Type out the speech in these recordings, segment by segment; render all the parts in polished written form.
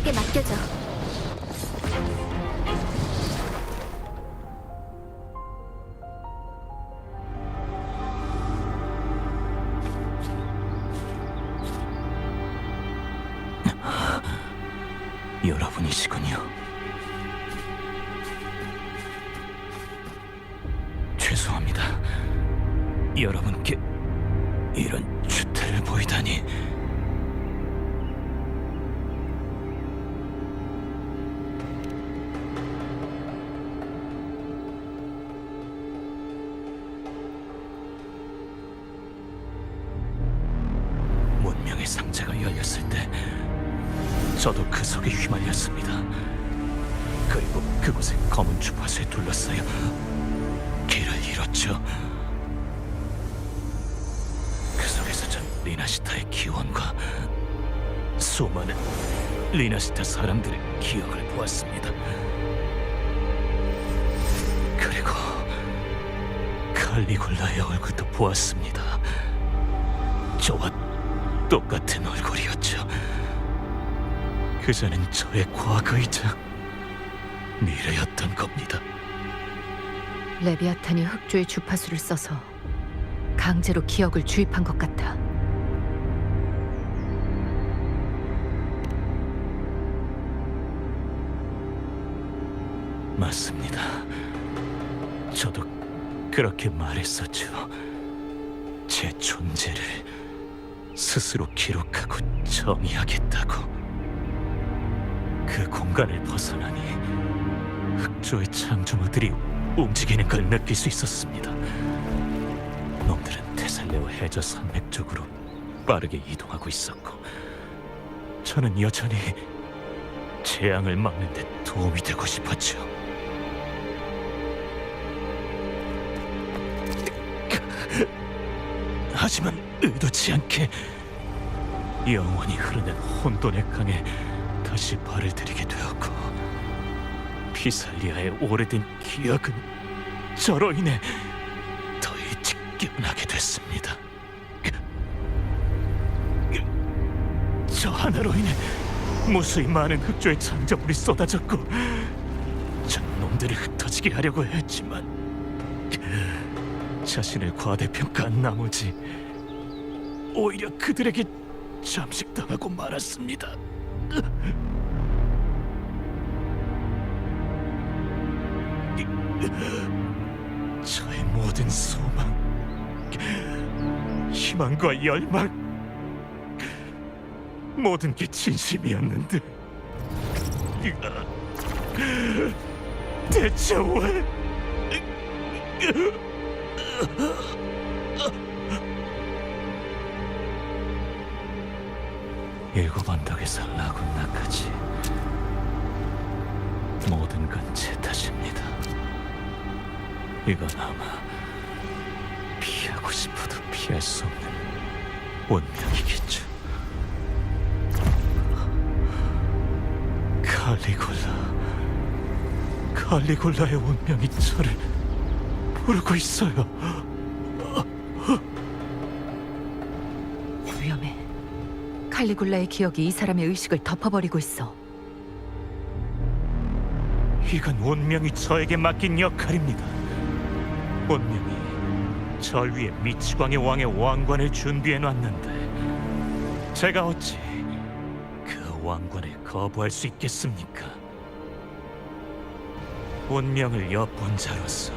내게 맡겨줘. 여러분이시군요. 죄송합니다. 여러분께 이런 주태를 보이다니. 문명의 상자가 열렸을 때 저도 그 속에 휘말렸습니다. 그리고 그곳에 검은 주파수에 둘러싸여 길을 잃었죠. 그 속에서 전 리나시타의 기원과 수많은 리나시타 사람들의 기억을 보았습니다. 그리고 칼리굴라의 얼굴도 보았습니다. 저와 똑같은 얼굴이었죠. 그자는 저의 과거이자 미래였던 겁니다. 레비아탄이 흑조의 주파수를 써서 강제로 기억을 주입한 것 같아. 맞습니다. 저도 그렇게 말했었죠. 제 존재를 스스로 기록하고 정의하겠다고. 그 공간을 벗어나니 흑조의 창조물들이 움직이는 걸 느낄 수 있었습니다. 놈들은 테살레오 해저 산맥 쪽으로 빠르게 이동하고 있었고, 저는 여전히 재앙을 막는 데 도움이 되고 싶었죠. 하지만 의도치 않게 영원히 흐르는 혼돈의 강에 다시 발을 들이게 되었고, 피살리아의 오래된 기억은 저로 인해 더 일찍 깨어나게 됐습니다. 저 하나로 인해 무수히 많은 흑조의 창조물이 쏟아졌고, 전 놈들을 흩어지게 하려고 했지만 자신을 과대평가한 나머지 오히려 그들에게 잠식당하고 말았습니다. 저의 모든 소망, 희망과 열망, 모든 게 진심이었는데 대체 왜? 일곱 언덕에서 라군나까지 모든 건 제 탓입니다. 이건 아마 피하고 싶어도 피할 수 없는 운명이겠죠. 칼리굴라의 운명이 저를 부르고 있어요. 위험해. 칼리굴라의 기억이 이 사람의 의식을 덮어버리고 있어. 이건 운명이 저에게 맡긴 역할입니다. 운명이 저 위에 미치광의 왕의 왕관을 준비해놨는데 제가 어찌 그 왕관을 거부할 수 있겠습니까? 운명을 엿본 자로서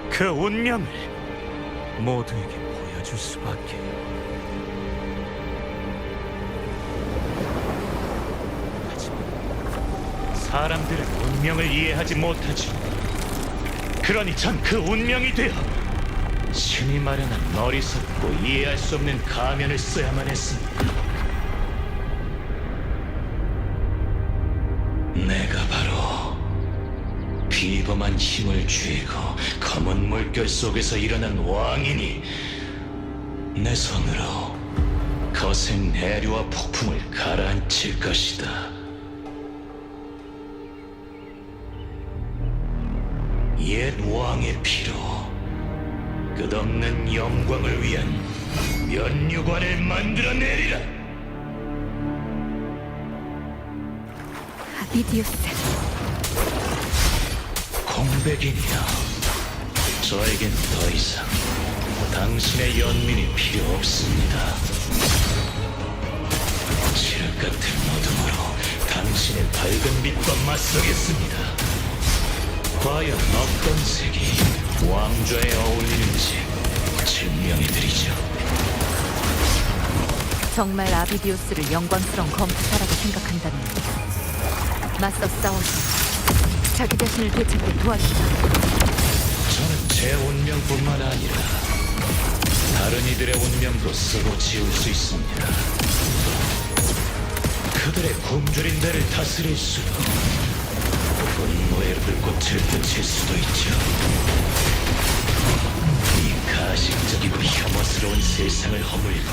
그 운명을 모두에게 보여줄 수밖에요. 사람들은 운명을 이해하지 못하지. 그러니 전 그 운명이 되어 신이 마련한 어리석고 이해할 수 없는 가면을 써야만 했습니다. 내가 바로 비범한 힘을 쥐고 검은 물결 속에서 일어난 왕이니 내 손으로 거센 내류와 폭풍을 가라앉힐 것이다. 옛 왕의 피로 끝없는 영광을 위한 면류관을 만들어내리라. 아비디우스. 공백이니요. 저에겐 더 이상 당신의 연민이 필요 없습니다. 칠흑 같은 어둠으로 당신의 밝은 빛과 맞서겠습니다. 과연 어떤 색이 왕좌에 어울리는지 증명해드리죠. 정말 아비디우스를 영광스러운 검투사라고 생각한다면 맞서 싸워서 자기 자신을 되찾게 도와주자. 저는 제 운명뿐만 아니라 다른 이들의 운명도 쓰고 지울 수 있습니다. 그들의 굶주린 배를 다스릴 수도, 분노의 불꽃을 붙일 수도 있죠. 이 가식적이고 혐오스러운 세상을 허물고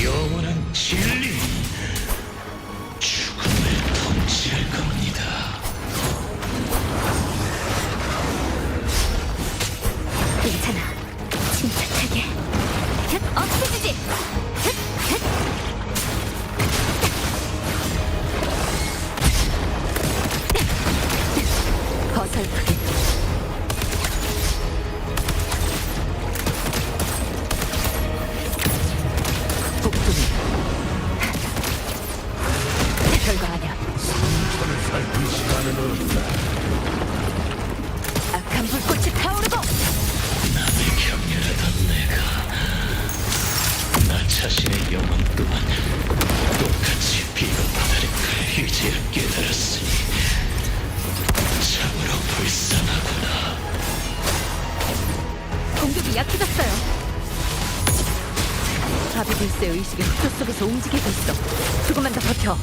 영원한 진리, 죽음을 통치할 겁니다. 괜찮아. 침착하게. 없애주지. 어설프게. 복종이. 별거 아니야. 저를 살필 시간은 없다. 악한 불꽃이 타오르고. 남의 격렬하던 내가 나 자신의 영혼 또한 똑같이 비겁하다는 걸 이제야 깨달았으니 참으로 불쌍하구나. 공격이 약해졌어요. 아비디우스의 의식이 흑조 속에서 움직이고 있어. 조금만 더 버텨.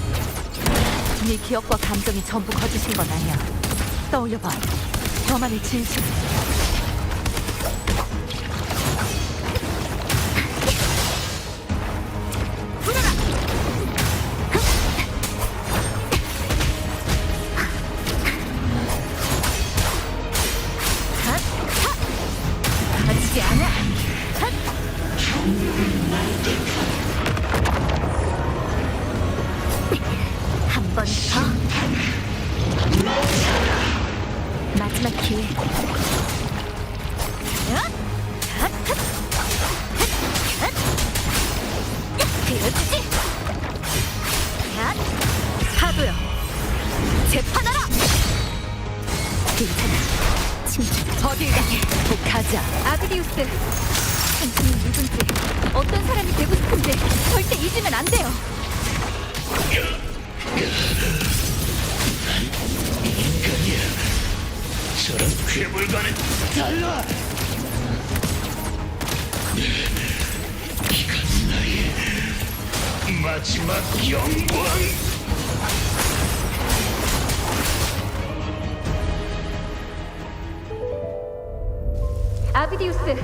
네 기억과 감정이 전부 거짓인 건 아니야. 떠올려봐. 너만의 진실. 불어라! 가지지 않아. 한 번 더. 마지막 기회. 그렇지. 파도요. 재판하라. 괜찮아. 침착. 어딜 가게. 가자. 아비디우스. 당신이 누군지, 어떤 사람이 되고 싶은지 절대 잊으면 안 돼요. 인간이야. 저런 괴물과는 달라. 이건 나의 마지막 영광. 아비디우스,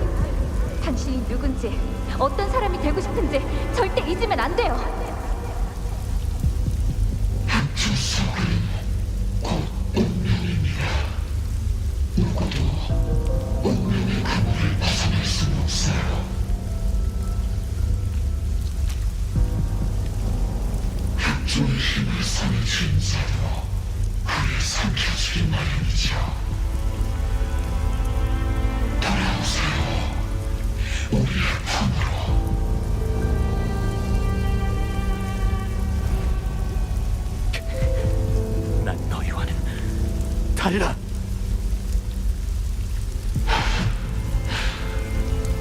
당신이 누군지, 어떤 사람이 되고 싶은지 절대 잊으면 안 돼요. 중심을 삼킨 자도 그를 삼켜주기 마련이죠. 돌아오세요, 우리의 품으로. 난 너희와는 달라.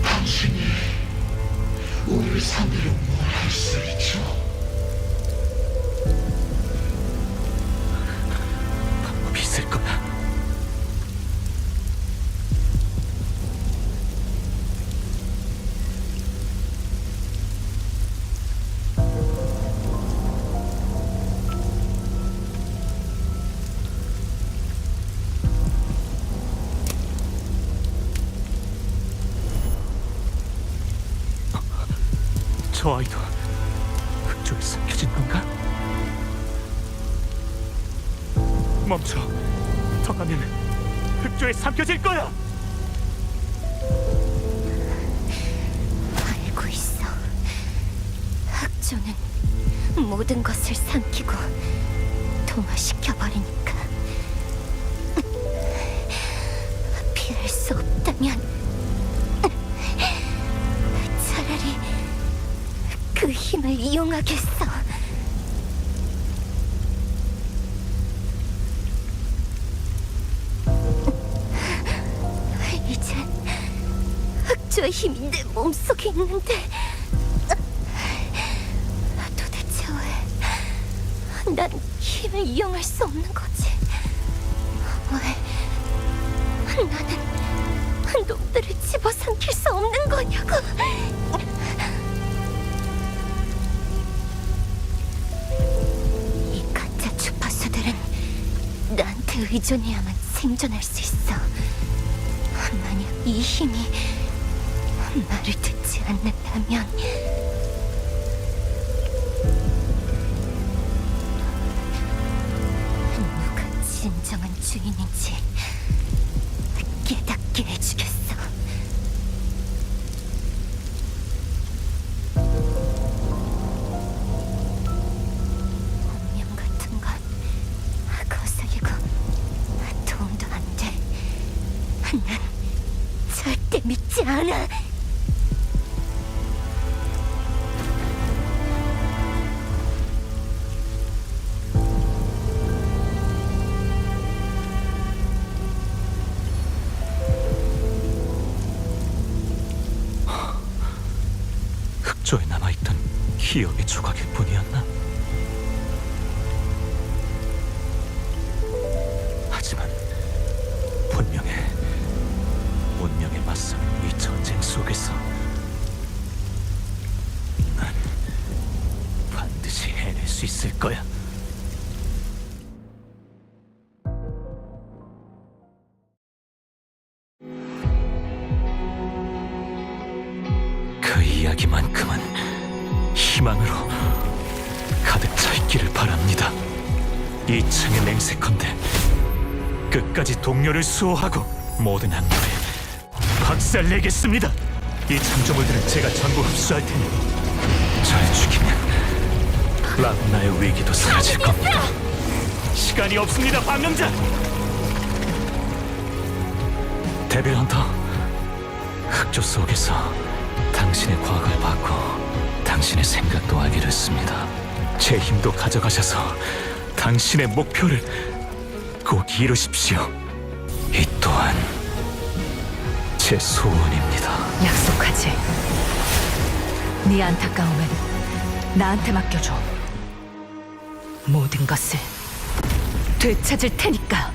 당신이 우리를 상대로 뭘 할 수 있죠? 있을 거야. 저 아이도 그쪽에 숨겨진 건가? 멈춰. 더 가면 흑조에 삼켜질 거야. 알고 있어. 흑조는 모든 것을 삼키고 동화시켜버리니까. 피할 수 없다면 차라리 그 힘을 이용하겠어. 이젠 흑조의 힘이 내 몸속에 있는데 도대체 왜 난 힘을 이용할 수 없는 거지? 왜 나는 놈들을 집어삼킬 수 없는 거냐고. 이 가짜 주파수들은 나한테 의존해야만 생존할 수 있어. 만약 이 힘이 말을 듣지 않는다면 누가 진정한 주인인지 깨닫게 해주겠어. 운명 같은 건 거슬리고 도움도 안 돼. 난 절대 믿지 않아. 흑조에 남아있던 기억의 조각일 뿐이었나? 하지만 분명해. 운명에 맞서는 이 전쟁 속에서 난 반드시 해낼 수 있을 거야. 그 이야기만큼은 희망으로 가득 차 있기를 바랍니다. 이 창에 맹세컨대 끝까지 동료를 수호하고 모든 악마에 박살내겠습니다. 이 창조물들은 제가 전부 흡수할 테니 잘 죽이면 라군나의 위기도 사라질 겁니다. 시간이 없습니다, 방명자! 데빌 헌터, 흑조 속에서 당신의 과거를 받고 당신의 생각도 알게 됐습니다. 제 힘도 가져가셔서 당신의 목표를 꼭 이루십시오. 이 또한 제 소원입니다. 약속하지. 네 안타까움은 나한테 맡겨줘. 모든 것을 되찾을 테니까.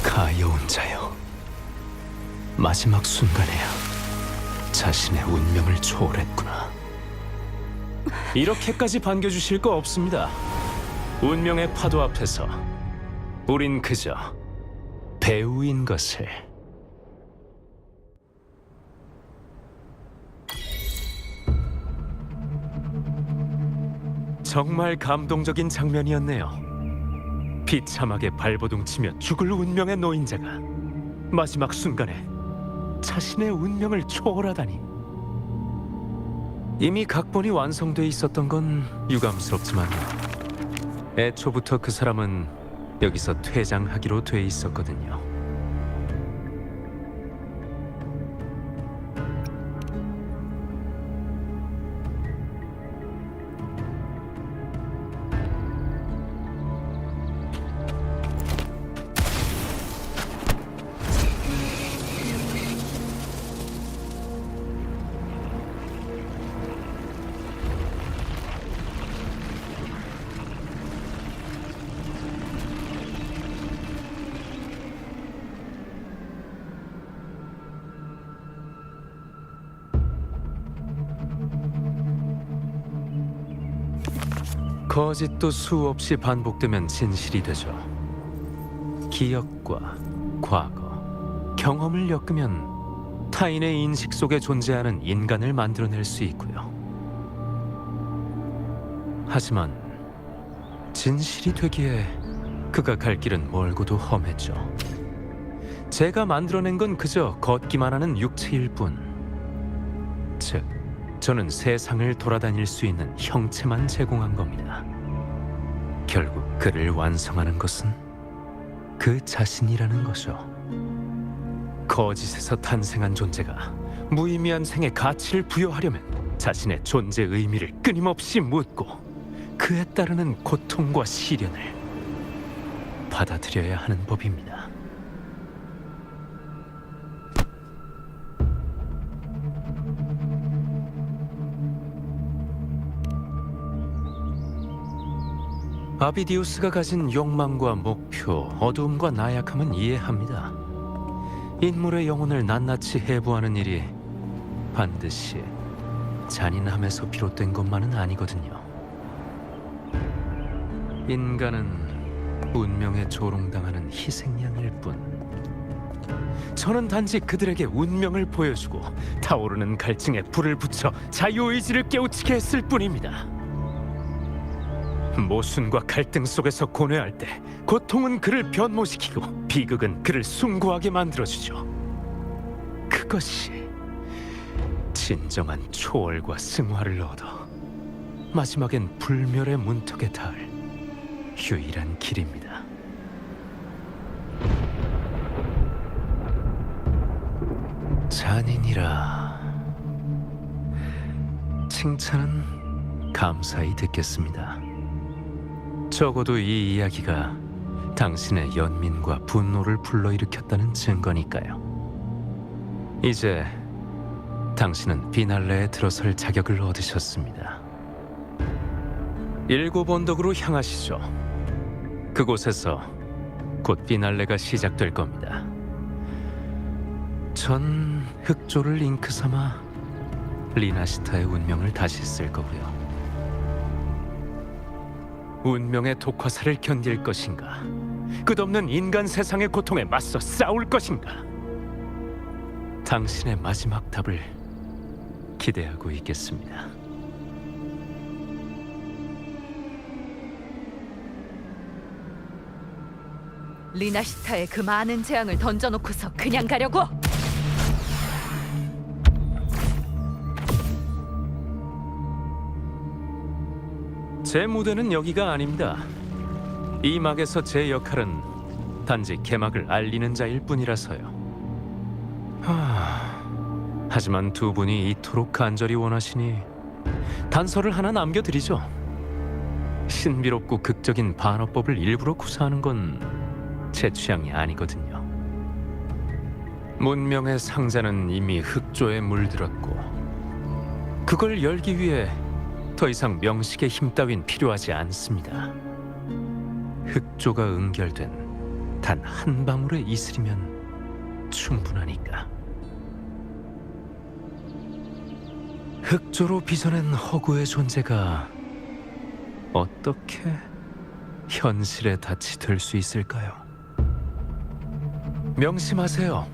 가여운 자여, 마지막 순간에야 자신의 운명을 초월했구나. 이렇게까지 반겨주실 거 없습니다. 운명의 파도 앞에서 우린 그저 배우인 것을. 정말 감동적인 장면이었네요. 비참하게 발버둥치며 죽을 운명의 노인자가 마지막 순간에 자신의 운명을 초월하다니. 이미 각본이 완성돼 있었던 건 유감스럽지만요. 애초부터 그 사람은 여기서 퇴장하기로 돼 있었거든요. 거짓도 수없이 반복되면 진실이 되죠. 기억과 과거, 경험을 엮으면 타인의 인식 속에 존재하는 인간을 만들어낼 수 있고요. 하지만 진실이 되기에 그가 갈 길은 멀고도 험했죠. 제가 만들어낸 건 그저 걷기만 하는 육체일 뿐. 즉, 저는 세상을 돌아다닐 수 있는 형체만 제공한 겁니다. 결국 그를 완성하는 것은 그 자신이라는 거죠. 거짓에서 탄생한 존재가 무의미한 생에 가치를 부여하려면 자신의 존재 의미를 끊임없이 묻고 그에 따르는 고통과 시련을 받아들여야 하는 법입니다. 아비디우스가 가진 욕망과 목표, 어두움과 나약함은 이해합니다. 인물의 영혼을 낱낱이 해부하는 일이 반드시 잔인함에서 비롯된 것만은 아니거든요. 인간은 운명에 조롱당하는 희생양일 뿐. 저는 단지 그들에게 운명을 보여주고 타오르는 갈증에 불을 붙여 자유의지를 깨우치게 했을 뿐입니다. 모순과 갈등 속에서 고뇌할 때 고통은 그를 변모시키고 비극은 그를 숭고하게 만들어주죠. 그것이 진정한 초월과 승화를 얻어 마지막엔 불멸의 문턱에 닿을 유일한 길입니다. 잔인이라 칭찬은 감사히 듣겠습니다. 적어도 이 이야기가 당신의 연민과 분노를 불러일으켰다는 증거니까요. 이제 당신은 비날레에 들어설 자격을 얻으셨습니다. 7 언덕으로 향하시죠. 그곳에서 곧 비날레가 시작될 겁니다. 전 흑조를 잉크 삼아 리나시타의 운명을 다시 쓸 거고요. 운명의 독화살을 견딜 것인가? 끝없는 인간 세상의 고통에 맞서 싸울 것인가? 당신의 마지막 답을 기대하고 있겠습니다. 리나시타에 그 많은 재앙을 던져놓고서 그냥 가려고? 제 무대는 여기가 아닙니다. 이 막에서 제 역할은 단지 개막을 알리는 자일 뿐이라서요. 하지만 두 분이 이토록 간절히 원하시니 단서를 하나 남겨드리죠. 신비롭고 극적인 반어법을 일부러 구사하는 건 제 취향이 아니거든요. 문명의 상자는 이미 흑조에 물들었고 그걸 열기 위해 더 이상 명식의 힘 따윈 필요하지 않습니다. 흑조가 응결된 단 한 방울의 이슬이면 충분하니까. 흑조로 빚어낸 허구의 존재가 어떻게 현실의 닻이 될 수 있을까요? 명심하세요.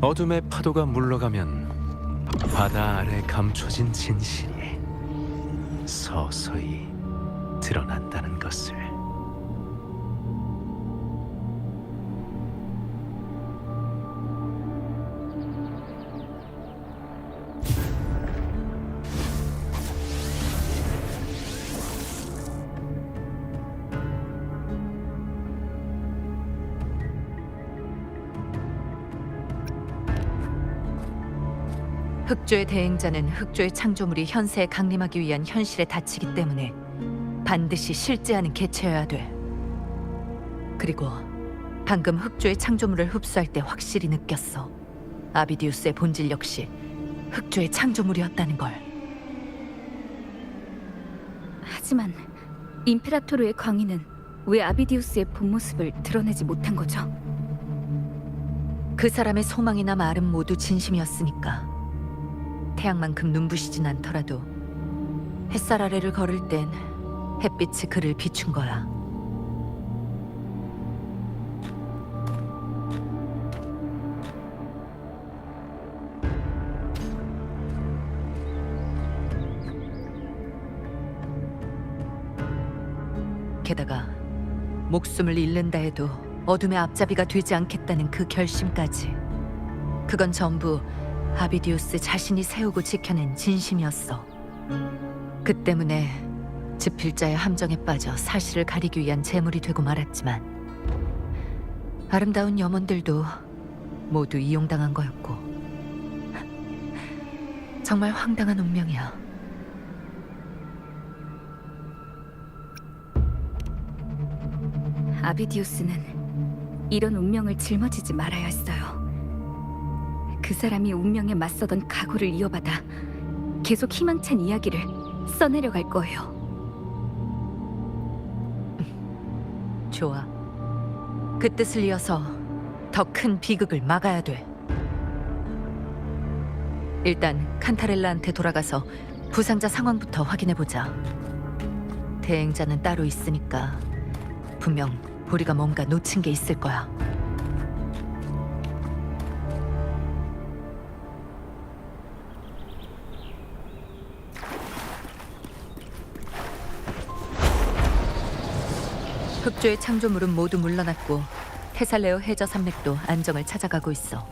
어둠의 파도가 물러가면 바다 아래 감춰진 진실이 서서히 드러난다는 것을. 흑조의 대행자는 흑조의 창조물이 현세에 강림하기 위한 현실에 닫히기 때문에 반드시 실제하는 개체여야 돼. 그리고 방금 흑조의 창조물을 흡수할 때 확실히 느꼈어. 아비디우스의 본질 역시 흑조의 창조물이었다는 걸. 하지만 임페라토르의 광희는 왜 아비디우스의 본 모습을 드러내지 못한 거죠? 그 사람의 소망이나 말은 모두 진심이었으니까. 태양만큼 눈부시진 않더라도 햇살 아래를 걸을 땐 햇빛이 그를 비춘 거야. 게다가 목숨을 잃는다 해도 어둠의 앞잡이가 되지 않겠다는 그 결심까지. 그건 전부 아비디우스 자신이 세우고 지켜낸 진심이었어. 그 때문에 집필자의 함정에 빠져 사실을 가리기 위한 제물이 되고 말았지만 아름다운 염원들도 모두 이용당한 거였고 정말 황당한 운명이야. 아비디우스는 이런 운명을 짊어지지 말아야 했어요. 그 사람이 운명에 맞서던 각오를 이어받아 계속 희망찬 이야기를 써내려갈 거예요. 좋아. 그 뜻을 이어서 더 큰 비극을 막아야 돼. 일단 칸타렐라한테 돌아가서 부상자 상황부터 확인해보자. 대행자는 따로 있으니까 분명 우리가 뭔가 놓친 게 있을 거야. 흑조의 창조물은 모두 물러났고 테살레오 해저 산맥도 안정을 찾아가고 있어.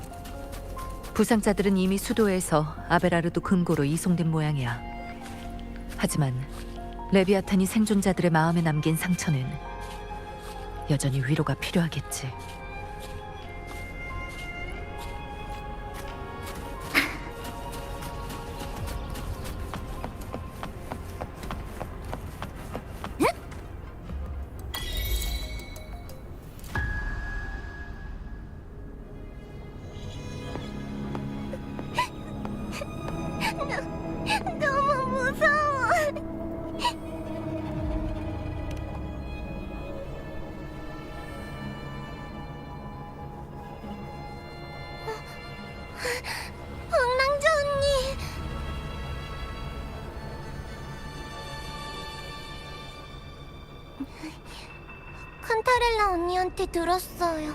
부상자들은 이미 수도에서 아베라르도 금고로 이송된 모양이야. 하지만 레비아탄이 생존자들의 마음에 남긴 상처는 여전히 위로가 필요하겠지. 너무 무서워. 황랑자 언니. 칸타렐라 언니한테 들었어요.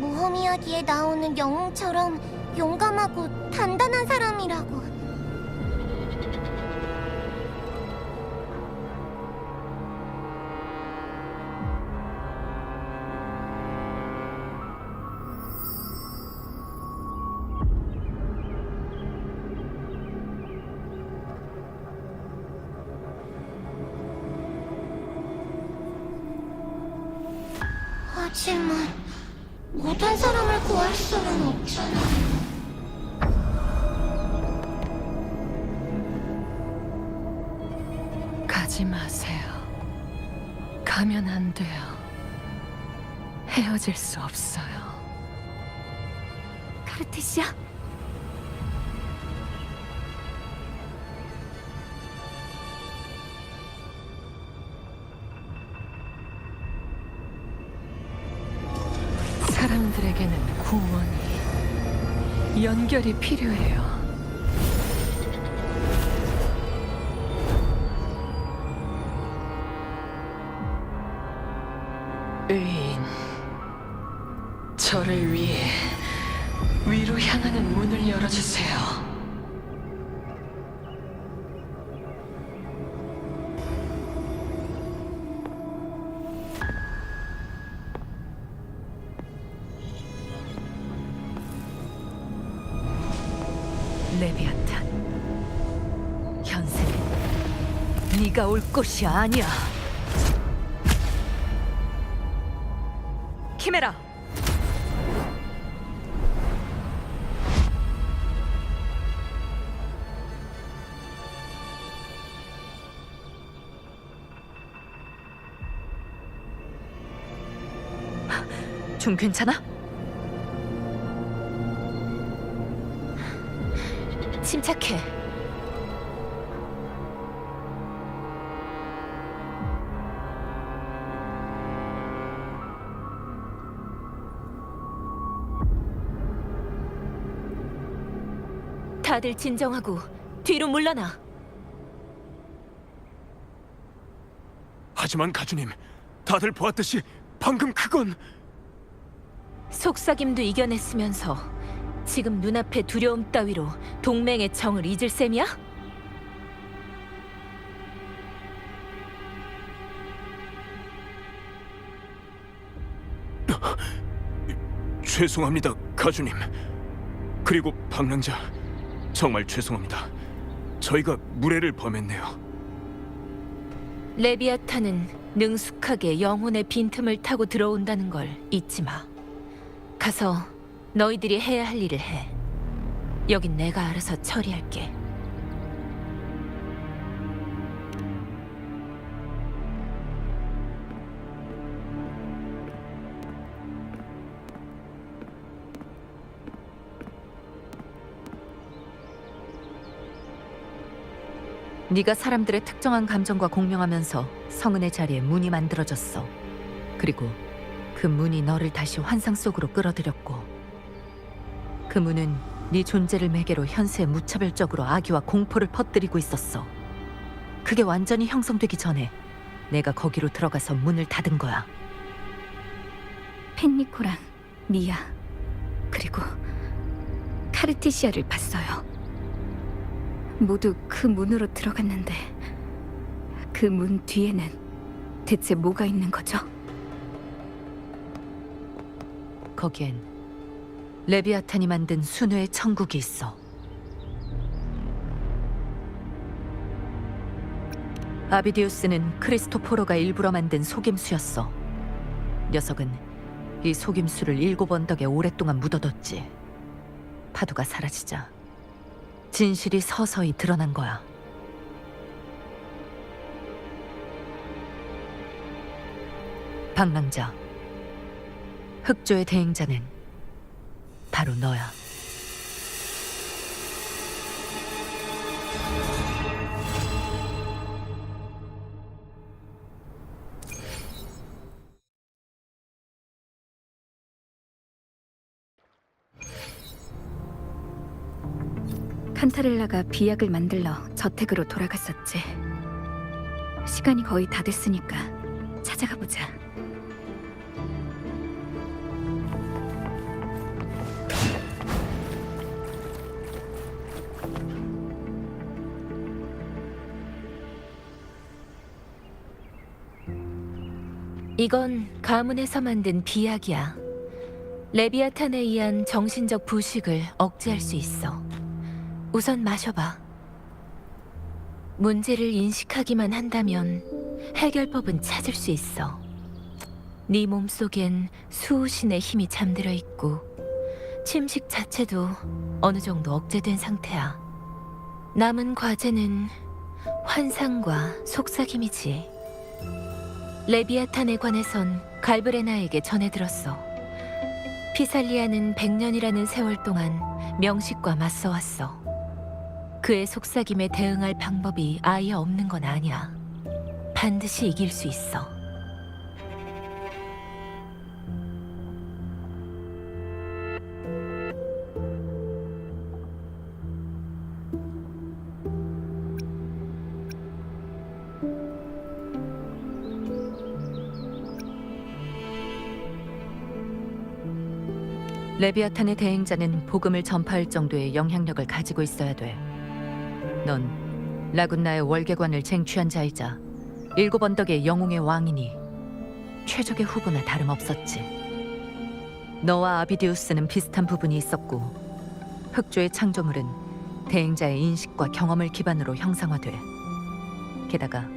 모험 이야기에 나오는 영웅처럼 용감하고 단단한 사람이라고. 하지만 모든 사람을 구할 수는 없잖아. 가지 마세요. 가면 안 돼요. 헤어질 수 없어요. 카르테시아? 사람들에게는 구원이, 연결이 필요해요. 의인, 저를 위해 위로 향하는 문을 열어주세요. 레비아탄, 현세는 네가 올 곳이 아니야. 키메라, 좀 괜찮아? 침착해. 다들 진정하고 뒤로 물러나. 하지만 가주님, 다들 보았듯이 방금 그건 속삭임도 이겨냈으면서 지금 눈앞의 두려움 따위로 동맹의 정을 잊을 셈이야? 죄송합니다, 가주님. 그리고 방랑자, 정말 죄송합니다. 저희가 무례를 범했네요. 레비아탄은 능숙하게 영혼의 빈틈을 타고 들어온다는 걸 잊지 마. 가서 너희들이 해야 할 일을 해. 여긴 내가 알아서 처리할게. 네가 사람들의 특정한 감정과 공명하면서 성은의 자리에 문이 만들어졌어. 그리고 그 문이 너를 다시 환상 속으로 끌어들였고, 그 문은 네 존재를 매개로 현세에 무차별적으로 악의와 공포를 퍼뜨리고 있었어. 그게 완전히 형성되기 전에 내가 거기로 들어가서 문을 닫은 거야. 펜니코랑 미아 그리고 카르티시아를 봤어요. 모두 그 문으로 들어갔는데 그 문 뒤에는 대체 뭐가 있는 거죠? 거기엔 레비아탄이 만든 순회의 천국이 있어. 아비디우스는 크리스토포로가 일부러 만든 속임수였어. 녀석은 이 속임수를 7 언덕에 오랫동안 묻어뒀지. 파도가 사라지자 진실이 서서히 드러난 거야. 방랑자, 흑조의 대행자는 바로 너야. 칸타렐라가 비약을 만들러 저택으로 돌아갔었지. 시간이 거의 다 됐으니까 찾아가 보자. 이건 가문에서 만든 비약이야. 레비아탄에 의한 정신적 부식을 억제할 수 있어. 우선 마셔봐. 문제를 인식하기만 한다면 해결법은 찾을 수 있어. 네 몸속엔 수호신의 힘이 잠들어 있고 침식 자체도 어느 정도 억제된 상태야. 남은 과제는 환상과 속삭임이지. 레비아탄에 관해선 갈브레나에게 전해들었어. 피살리아는 100년이라는 세월 동안 명식과 맞서왔어. 그의 속삭임에 대응할 방법이 아예 없는 건 아니야. 반드시 이길 수 있어. 레비아탄의 대행자는 복음을 전파할 정도의 영향력을 가지고 있어야 돼. 넌 라군나의 월계관을 쟁취한 자이자 7 언덕의 영웅의 왕이니 최적의 후보나 다름없었지. 너와 아비디우스는 비슷한 부분이 있었고, 흑조의 창조물은 대행자의 인식과 경험을 기반으로 형상화돼. 게다가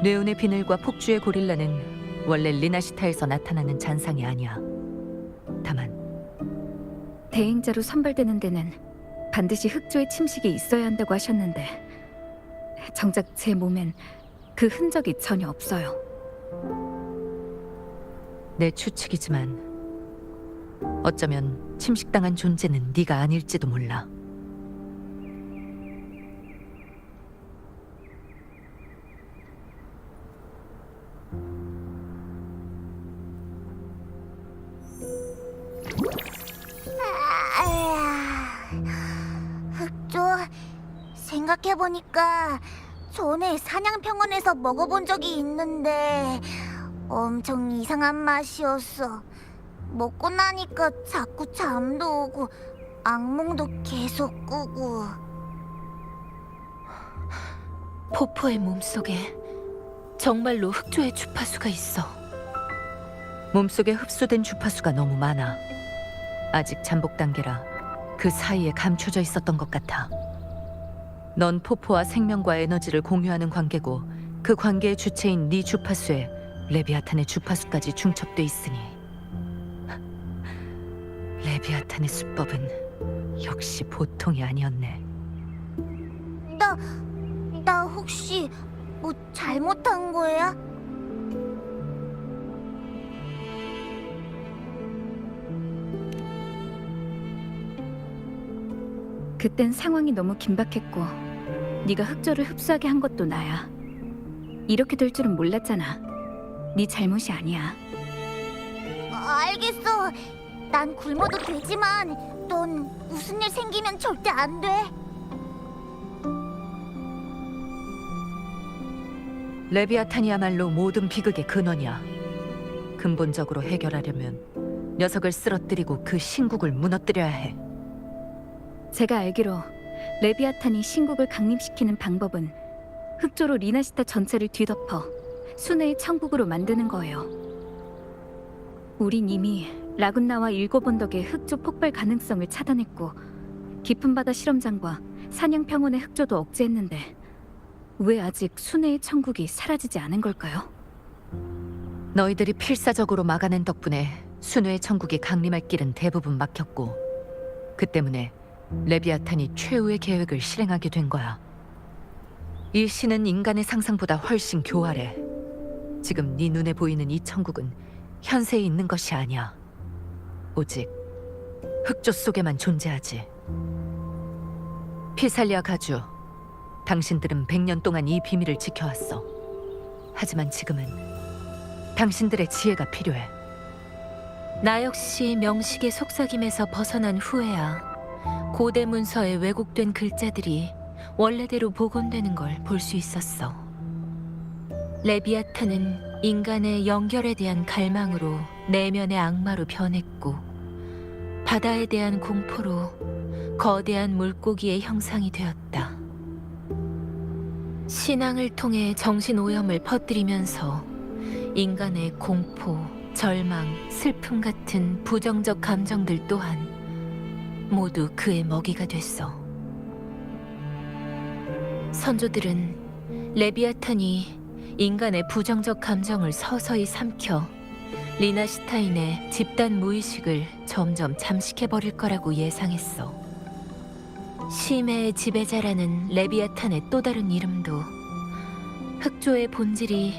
뇌운의 비늘과 폭주의 고릴라는 원래 리나시타에서 나타나는 잔상이 아니야. 다만 대행자로 선발되는 데는 반드시 흑조의 침식이 있어야 한다고 하셨는데 정작 제 몸엔 그 흔적이 전혀 없어요. 내 추측이지만 어쩌면 침식당한 존재는 네가 아닐지도 몰라. 흑조, 생각해보니까 전에 사냥평원에서 먹어본 적이 있는데 엄청 이상한 맛이었어. 먹고 나니까 자꾸 잠도 오고 악몽도 계속 꾸고. 포포의 몸속에 정말로 흑조의 주파수가 있어. 몸속에 흡수된 주파수가 너무 많아. 아직 잠복 단계라 그 사이에 감춰져 있었던 것 같아. 넌 포포와 생명과 에너지를 공유하는 관계고 그 관계의 주체인 네 주파수에 레비아탄의 주파수까지 중첩돼 있으니 레비아탄의 수법은 역시 보통이 아니었네. 나 혹시 뭐 잘못한 거야? 그땐 상황이 너무 긴박했고 네가 흑조를 흡수하게 한 것도 나야. 이렇게 될 줄은 몰랐잖아. 네 잘못이 아니야. 알겠어. 난 굶어도 되지만 넌 무슨 일 생기면 절대 안 돼. 레비아탄이야말로 모든 비극의 근원이야. 근본적으로 해결하려면 녀석을 쓰러뜨리고 그 신국을 무너뜨려야 해. 제가 알기로 레비아탄이 신국을 강림시키는 방법은 흑조로 리나시타 전체를 뒤덮어 순회의 천국으로 만드는 거예요. 우린 이미 라군나와 일곱원덕의 흑조 폭발 가능성을 차단했고 깊은 바다 실험장과 사냥 평원의 흑조도 억제했는데 왜 아직 순회의 천국이 사라지지 않은 걸까요? 너희들이 필사적으로 막아낸 덕분에 순회의 천국이 강림할 길은 대부분 막혔고 그 때문에 레비아탄이 최후의 계획을 실행하게 된 거야. 이 신은 인간의 상상보다 훨씬 교활해. 지금 네 눈에 보이는 이 천국은 현세에 있는 것이 아니야. 오직 흑조 속에만 존재하지. 피살리아 가주, 당신들은 100년 동안 이 비밀을 지켜왔어. 하지만 지금은 당신들의 지혜가 필요해. 나 역시 명식의 속삭임에서 벗어난 후에야 고대 문서에 왜곡된 글자들이 원래대로 복원되는 걸 볼 수 있었어. 레비아탄은 인간의 연결에 대한 갈망으로 내면의 악마로 변했고 바다에 대한 공포로 거대한 물고기의 형상이 되었다. 신앙을 통해 정신 오염을 퍼뜨리면서 인간의 공포, 절망, 슬픔 같은 부정적 감정들 또한 모두 그의 먹이가 됐어. 선조들은 레비아탄이 인간의 부정적 감정을 서서히 삼켜 리나시타인의 집단 무의식을 점점 잠식해버릴 거라고 예상했어. 심해의 지배자라는 레비아탄의 또 다른 이름도 흑조의 본질이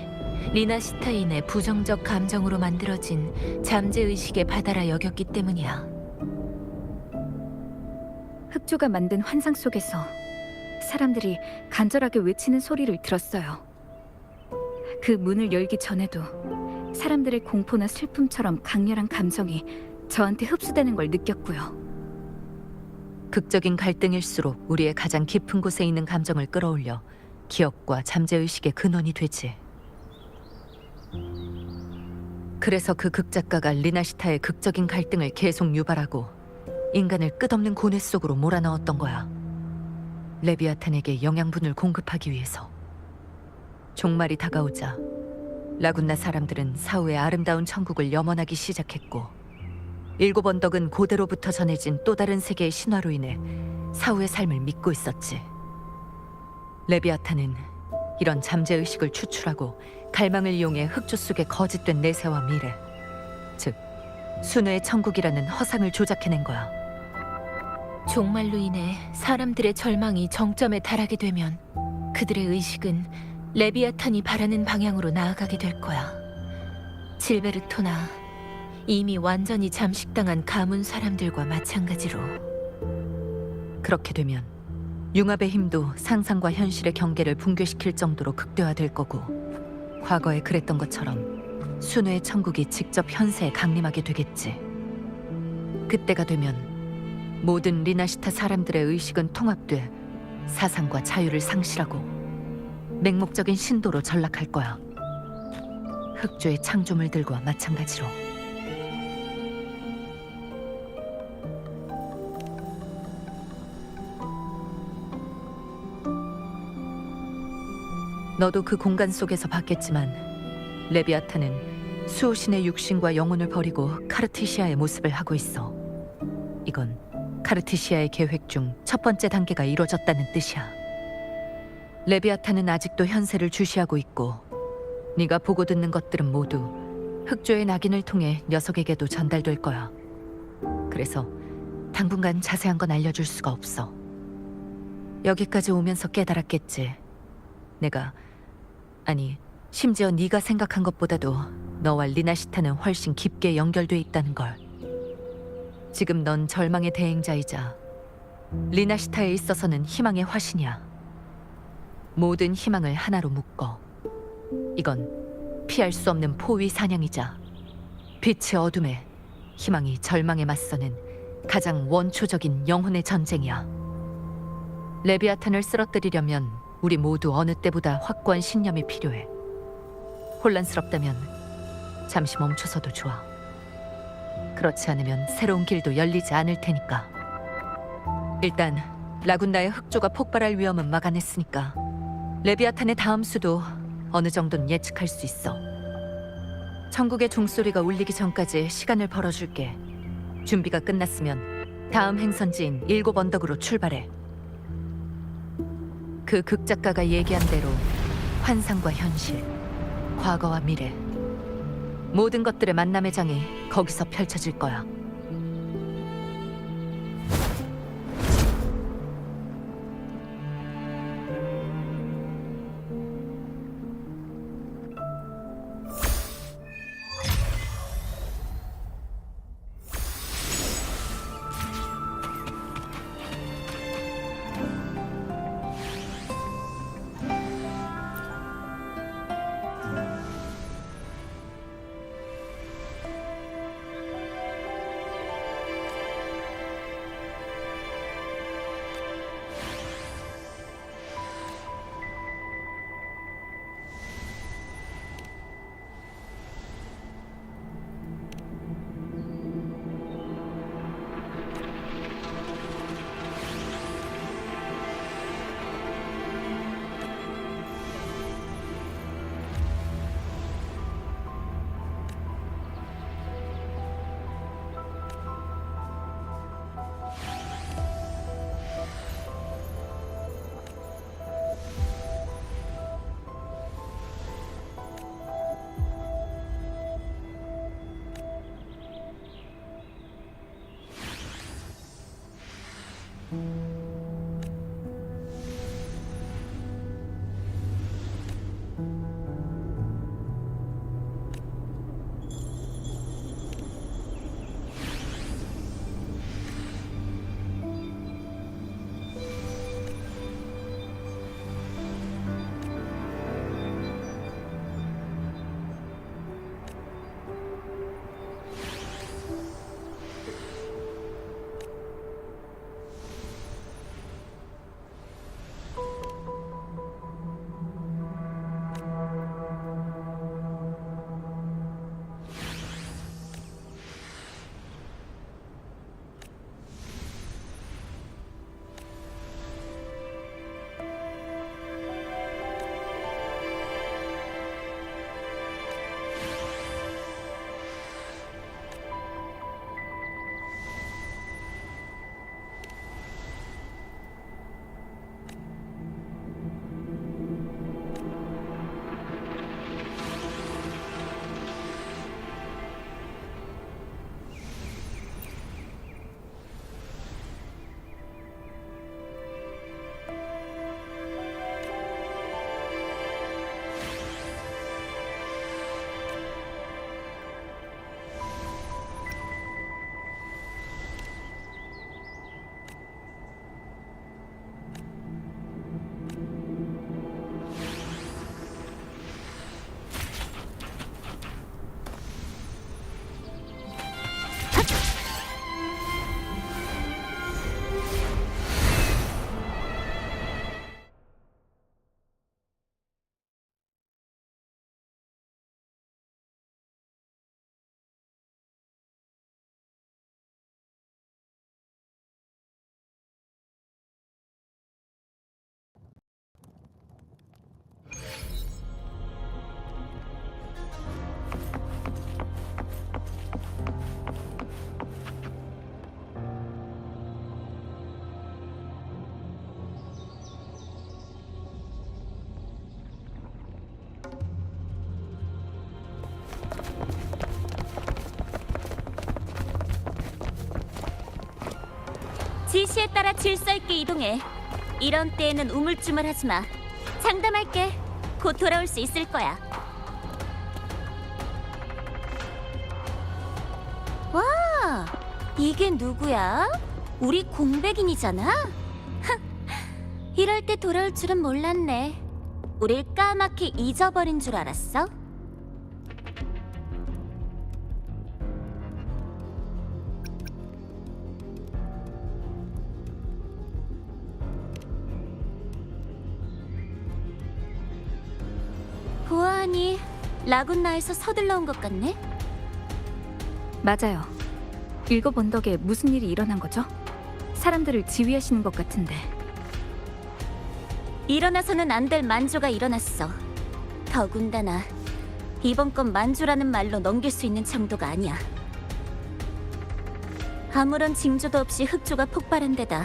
리나시타인의 부정적 감정으로 만들어진 잠재의식의 바다라 여겼기 때문이야. 흑조가 만든 환상 속에서 사람들이 간절하게 외치는 소리를 들었어요. 그 문을 열기 전에도 사람들의 공포나 슬픔처럼 강렬한 감정이 저한테 흡수되는 걸 느꼈고요. 극적인 갈등일수록 우리의 가장 깊은 곳에 있는 감정을 끌어올려 기억과 잠재의식의 근원이 되지. 그래서 그 극작가가 리나시타의 극적인 갈등을 계속 유발하고 인간을 끝없는 고뇌 속으로 몰아넣었던 거야. 레비아탄에게 영양분을 공급하기 위해서. 종말이 다가오자 라군나 사람들은 사후의 아름다운 천국을 염원하기 시작했고 일곱 언덕은 고대로부터 전해진 또 다른 세계의 신화로 인해 사후의 삶을 믿고 있었지. 레비아탄은 이런 잠재의식을 추출하고 갈망을 이용해 흑조 속의 거짓된 내세와 미래, 즉 순회의 천국이라는 허상을 조작해낸 거야. 종말로 인해 사람들의 절망이 정점에 달하게 되면 그들의 의식은 레비아탄이 바라는 방향으로 나아가게 될 거야. 질베르토나 이미 완전히 잠식당한 가문 사람들과 마찬가지로. 그렇게 되면 융합의 힘도 상상과 현실의 경계를 붕괴시킬 정도로 극대화될 거고 과거에 그랬던 것처럼 순회의 천국이 직접 현세에 강림하게 되겠지. 그때가 되면 모든 리나시타 사람들의 의식은 통합돼 사상과 자유를 상실하고 맹목적인 신도로 전락할 거야. 흑조의 창조물들과 마찬가지로. 너도 그 공간 속에서 봤겠지만 레비아탄은 수호신의 육신과 영혼을 버리고 카르티시아의 모습을 하고 있어. 이건 카르티시아의 계획 중 첫 번째 단계가 이루어졌다는 뜻이야. 레비아탄은 아직도 현세를 주시하고 있고 네가 보고 듣는 것들은 모두 흑조의 낙인을 통해 녀석에게도 전달될 거야. 그래서 당분간 자세한 건 알려줄 수가 없어. 여기까지 오면서 깨달았겠지. 아니 심지어 네가 생각한 것보다도 너와 리나시타는 훨씬 깊게 연결돼 있다는 걸. 지금 넌 절망의 대행자이자 리나시타에 있어서는 희망의 화신이야. 모든 희망을 하나로 묶어. 이건 피할 수 없는 포위 사냥이자 빛의 어둠에 희망이 절망에 맞서는 가장 원초적인 영혼의 전쟁이야. 레비아탄을 쓰러뜨리려면 우리 모두 어느 때보다 확고한 신념이 필요해. 혼란스럽다면 잠시 멈춰서도 좋아. 그렇지 않으면 새로운 길도 열리지 않을 테니까. 일단 라군다의 흑조가 폭발할 위험은 막아냈으니까 레비아탄의 다음 수도 어느 정도는 예측할 수 있어. 천국의 종소리가 울리기 전까지 시간을 벌어줄게. 준비가 끝났으면 다음 행선지인 7 언덕으로 출발해. 그 극작가가 얘기한 대로 환상과 현실, 과거와 미래, 모든 것들의 만남의 장이 거기서 펼쳐질 거야. 지시에 따라 질서 있게 이동해. 이런 때에는 우물쭈물하지 마. 장담할게. 곧 돌아올 수 있을 거야. 와, 이게 누구야? 우리 공백인이잖아? 이럴 때 돌아올 줄은 몰랐네. 우릴 까맣게 잊어버린 줄 알았어? 보아하니 라군나에서 서둘러 온 것 같네? 맞아요. 일곱 언덕에 무슨 일이 일어난 거죠? 사람들을 지휘하시는 것 같은데. 일어나서는 안 될 만조가 일어났어. 더군다나 이번 건 만조라는 말로 넘길 수 있는 정도가 아니야. 아무런 징조도 없이 흑조가 폭발한 데다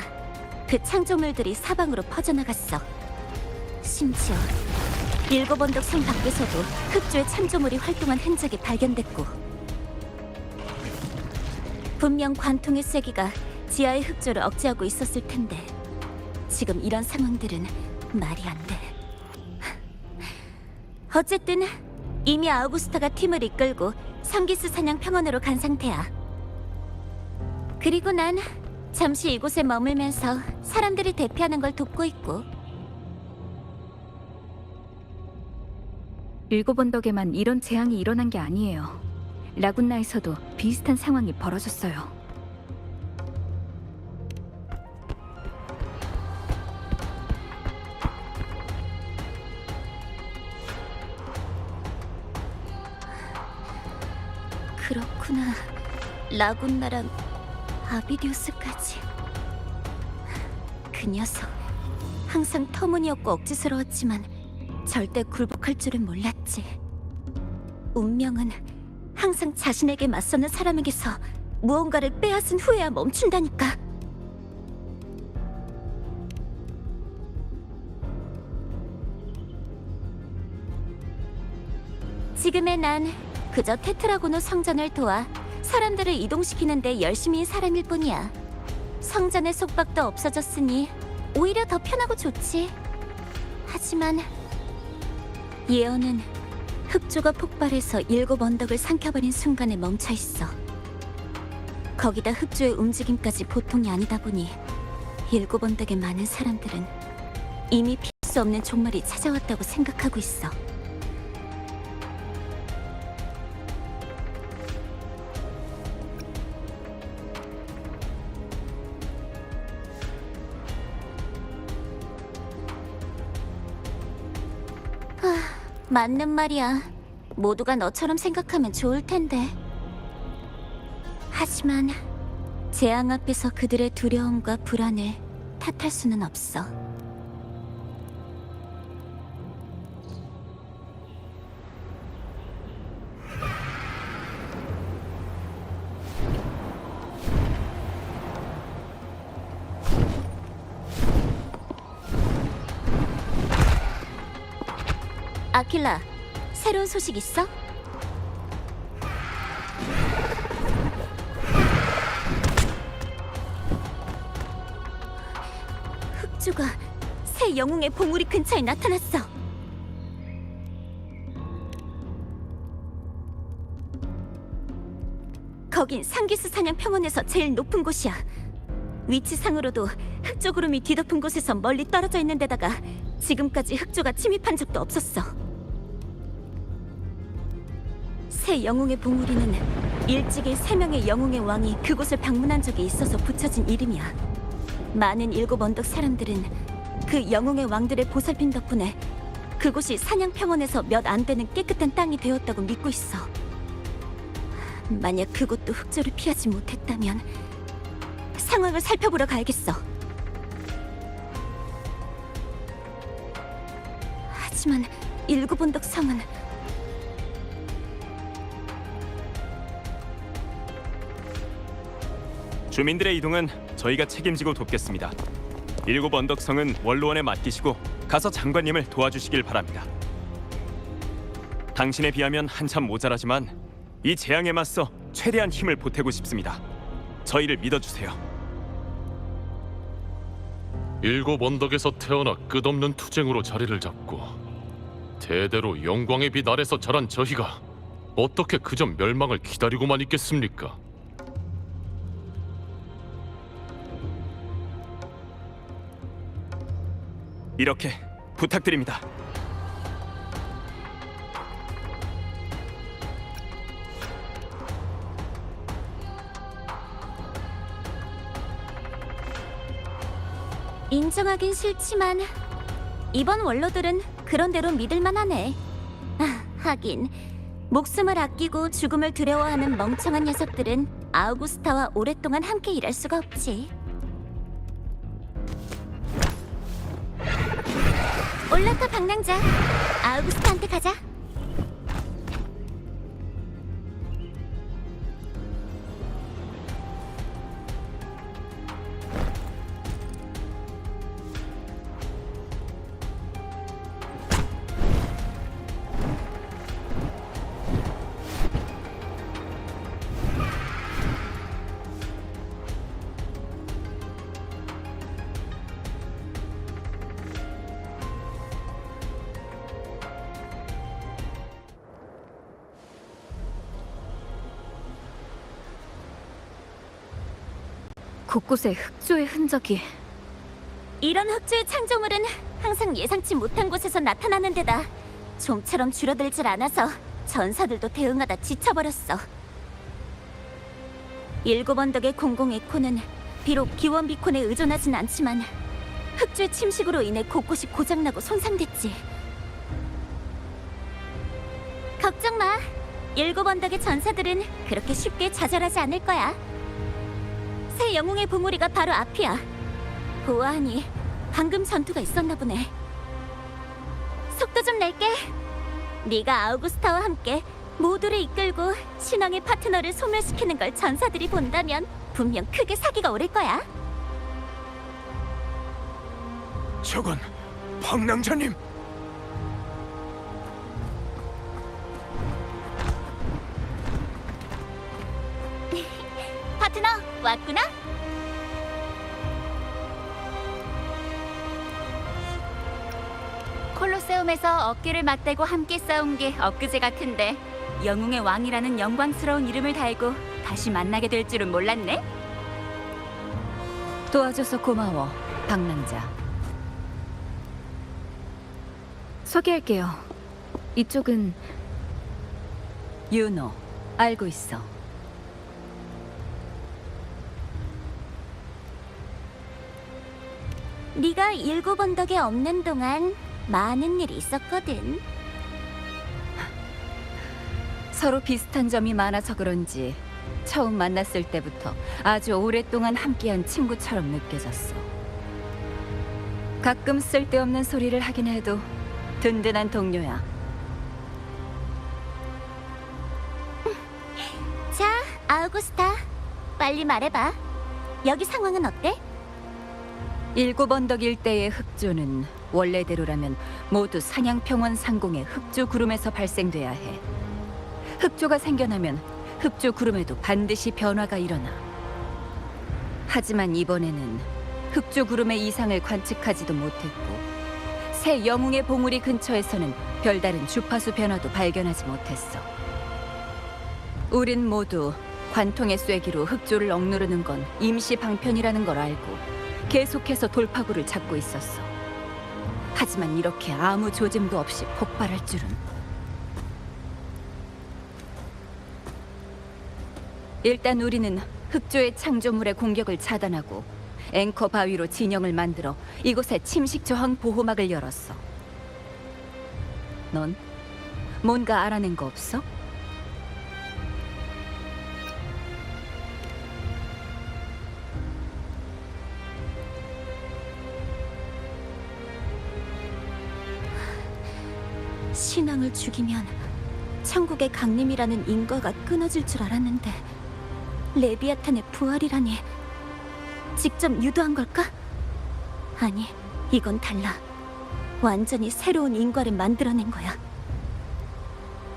그 창조물들이 사방으로 퍼져나갔어. 심지어 일곱 언덕 성 밖에서도 흑조의 창조물이 활동한 흔적이 발견됐고, 분명 관통의 쐐기가 지하의 흑조를 억제하고 있었을 텐데 지금 이런 상황들은 말이 안 돼. 어쨌든 이미 아우구스타가 팀을 이끌고 성기스 사냥 평원으로 간 상태야. 그리고 난 잠시 이곳에 머물면서 사람들이 대피하는 걸 돕고 있고. 일곱 언덕에만 이런 재앙이 일어난 게 아니에요. 라군나에서도 비슷한 상황이 벌어졌어요. 그렇구나. 라군나랑 아비디우스까지. 그 녀석 항상 터무니없고 억지스러웠지만 절대 굴복할 줄은 몰랐지. 운명은 항상 자신에게 맞서는 사람에게서 무언가를 빼앗은 후에야 멈춘다니까. 지금의 난 그저 테트라고노 성전을 도와 사람들을 이동시키는 데 열심히 인 사람일 뿐이야. 성전의 속박도 없어졌으니 오히려 더 편하고 좋지. 하지만 예언은 흑조가 폭발해서 일곱 언덕을 삼켜버린 순간에 멈춰있어. 거기다 흑조의 움직임까지 보통이 아니다 보니 일곱 언덕의 많은 사람들은 이미 피할 수 없는 종말이 찾아왔다고 생각하고 있어. 맞는 말이야. 모두가 너처럼 생각하면 좋을 텐데. 하지만 재앙 앞에서 그들의 두려움과 불안을 탓할 수는 없어. 아킬라, 새로운 소식 있어? 흑조가 새 영웅의 보물이 근처에 나타났어. 거긴 상기스 사냥 평원에서 제일 높은 곳이야. 위치상으로도 흑조 구름이 뒤덮은 곳에서 멀리 떨어져 있는 데다가 지금까지 흑조가 침입한 적도 없었어. 새 영웅의 보물이는 일찍이 3명의 영웅의 왕이 그곳을 방문한 적이 있어서 붙여진 이름이야. 많은 일곱 언덕 사람들은 그 영웅의 왕들의 보살핌 덕분에 그곳이 사냥 평원에서 몇 안 되는 깨끗한 땅이 되었다고 믿고 있어. 만약 그곳도 흑조를 피하지 못했다면 상황을 살펴보러 가야겠어. 하지만 일곱 언덕 성은 주민들의 이동은 저희가 책임지고 돕겠습니다. 일곱 언덕성은 원로원에 맡기시고 가서 장관님을 도와주시길 바랍니다. 당신에 비하면 한참 모자라지만 이 재앙에 맞서 최대한 힘을 보태고 싶습니다. 저희를 믿어주세요. 일곱 언덕에서 태어나 끝없는 투쟁으로 자리를 잡고 대대로 영광의 빛 아래서 자란 저희가 어떻게 그저 멸망을 기다리고만 있겠습니까? 이렇게 부탁드립니다. 인정하긴 싫지만 이번 원로들은 그런대로 믿을만하네. 아, 하긴 목숨을 아끼고 죽음을 두려워하는 멍청한 녀석들은 아우구스타와 오랫동안 함께 일할 수가 없지. 올라타 방랑자, 아우구스타한테 가자. 곳곳에 흑조의 흔적이. 이런 흑주의 창조물은 항상 예상치 못한 곳에서 나타나는 데다 좀처럼 줄어들질 않아서 전사들도 대응하다 지쳐버렸어. 일곱 언덕의 공공 에코는 비록 기원 비콘에 의존하진 않지만 흑주의 침식으로 인해 곳곳이 고장나고 손상됐지. 걱정 마. 일곱 언덕의 전사들은 그렇게 쉽게 좌절하지 않을 거야. 새 영웅의 봉우리가 바로 앞이야. 보아하니 방금 전투가 있었나 보네. 속도 좀 낼게. 네가 아우구스타와 함께 모두를 이끌고 신앙의 파트너를 소멸시키는 걸 전사들이 본다면 분명 크게 사기가 오를 거야. 저건 방랑자님. 파트너 왔구나. 콜로세움에서 어깨를 맞대고 함께 싸운 게 엊그제 같은데 영웅의 왕이라는 영광스러운 이름을 달고 다시 만나게 될 줄은 몰랐네. 도와줘서 고마워, 방랑자. 소개할게요. 이쪽은 유노, 알고 있어. 네가 일곱 언덕에 없는 동안 많은 일이 있었거든. 서로 비슷한 점이 많아서 그런지 처음 만났을 때부터 아주 오랫동안 함께한 친구처럼 느껴졌어. 가끔 쓸데없는 소리를 하긴 해도 든든한 동료야. 자, 아우구스타, 빨리 말해봐. 여기 상황은 어때? 일곱 언덕 일대의 흑조는 원래대로라면 모두 사냥평원 상공의 흑조 구름에서 발생돼야 해. 흑조가 생겨나면 흑조 구름에도 반드시 변화가 일어나. 하지만 이번에는 흑조 구름의 이상을 관측하지도 못했고 새 영웅의 봉우리 근처에서는 별다른 주파수 변화도 발견하지 못했어. 우린 모두 관통의 쐐기로 흑조를 억누르는 건 임시 방편이라는 걸 알고 계속해서 돌파구를 찾고 있었어. 하지만 이렇게 아무 조짐도 없이 폭발할 줄은. 일단 우리는 흑조의 창조물의 공격을 차단하고 앵커 바위로 진영을 만들어 이곳에 침식 저항 보호막을 열었어. 넌 뭔가 알아낸 거 없어? 신앙을 죽이면 천국의 강림이라는 인과가 끊어질 줄 알았는데 레비아탄의 부활이라니 직접 유도한 걸까? 아니, 이건 달라. 완전히 새로운 인과를 만들어낸 거야.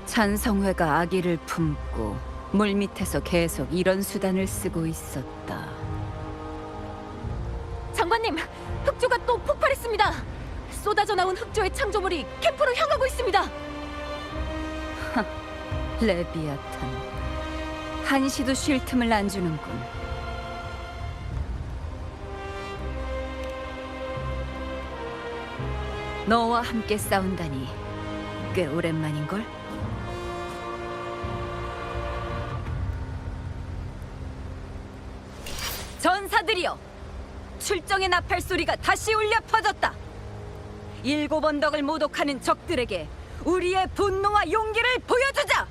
찬성회가 아기를 품고 물밑에서 계속 이런 수단을 쓰고 있었다. 장관님, 흑조 한시도가 또 폭발했습니다. 쏟아져 나온 흑조의 창조물이 캠프로 향하고 있습니다. 레비아탄, 한시도 쉴 틈을 안 주는군. 너와 함께 싸운다니 꽤 오랜만인걸? 전사들이여! 출정의 나팔 소리가 다시 울려 퍼졌다! 7 언덕을 모독하는 적들에게 우리의 분노와 용기를 보여주자!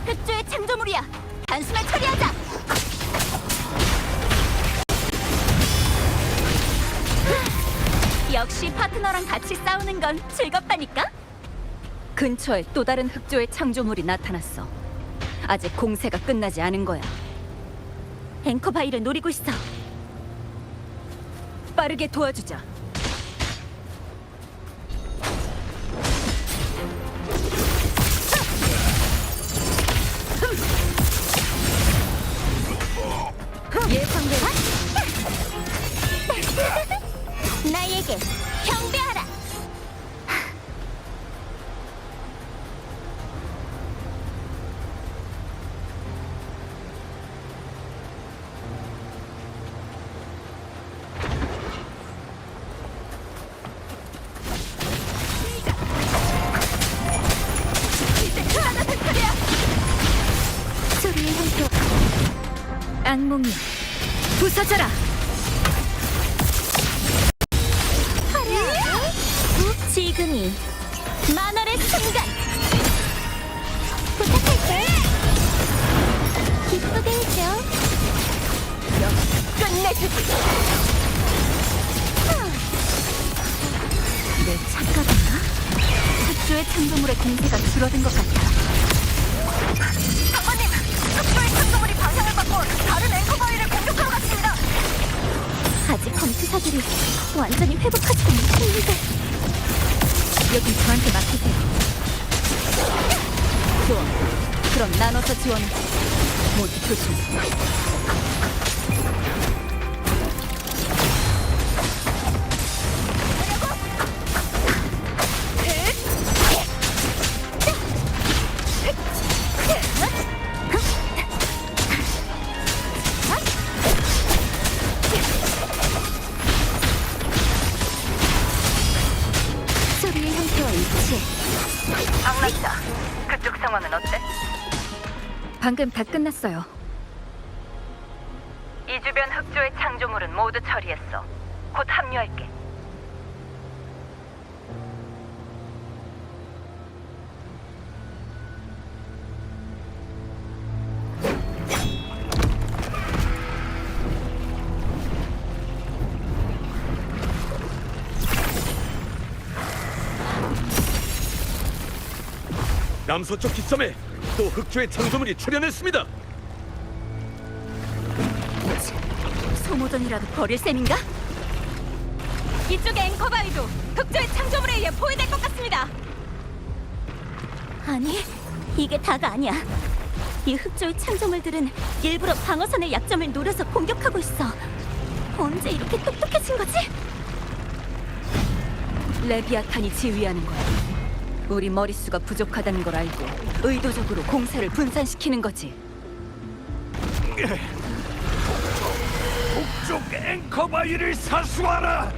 흑조의 창조물이야. 단숨에 처리하자. 역시 파트너랑 같이 싸우는 건 즐겁다니까. 근처에 또 다른 흑조의 창조물이 나타났어. 아직 공세가 끝나지 않은 거야. 앵커바이를 노리고 있어. 빠르게 도와주자. 예상대로 나에게 경배하라. 소리의 형태. 악몽이 부서져라. 지금이 만월의 순간. 부탁할게. 기쁘게 해줘. 끝내주지. 내 착각인가? 흑조의 창조물의 공세가 줄어든 것 같아. 장관님! 흑조의 창조물이 방향을 바꿔 다른 앵커바위를 공격하러 갔습니다. 아직 검투사들이 완전히 회복하지도 못했는데. 여기 저한테 맡기세요. 좋아. 그럼 나눠서 지원하자. 모두 조심. 소리의 형태와 일치해. 박락사, 그쪽 상황은 어때? 방금 다 끝났어요. 이 주변 흑조의 창조물은 모두 처리했어. 곧 합류할게. 남서쪽 기점에 또 흑조의 창조물이 출현했습니다. 소모전이라도 벌일 셈인가? 이쪽의 앵커바위도 흑조의 창조물에 의해 포위될 것 같습니다. 아니, 이게 다가 아니야. 이 흑조의 창조물들은 일부러 방어선의 약점을 노려서 공격하고 있어. 언제 이렇게 똑똑해진 거지? 레비아탄이 지휘하는 거야. 우리 머릿수가 부족하다는 걸 알고 의도적으로 공세를 분산시키는 거지. 북쪽 앵커바위를 사수하라.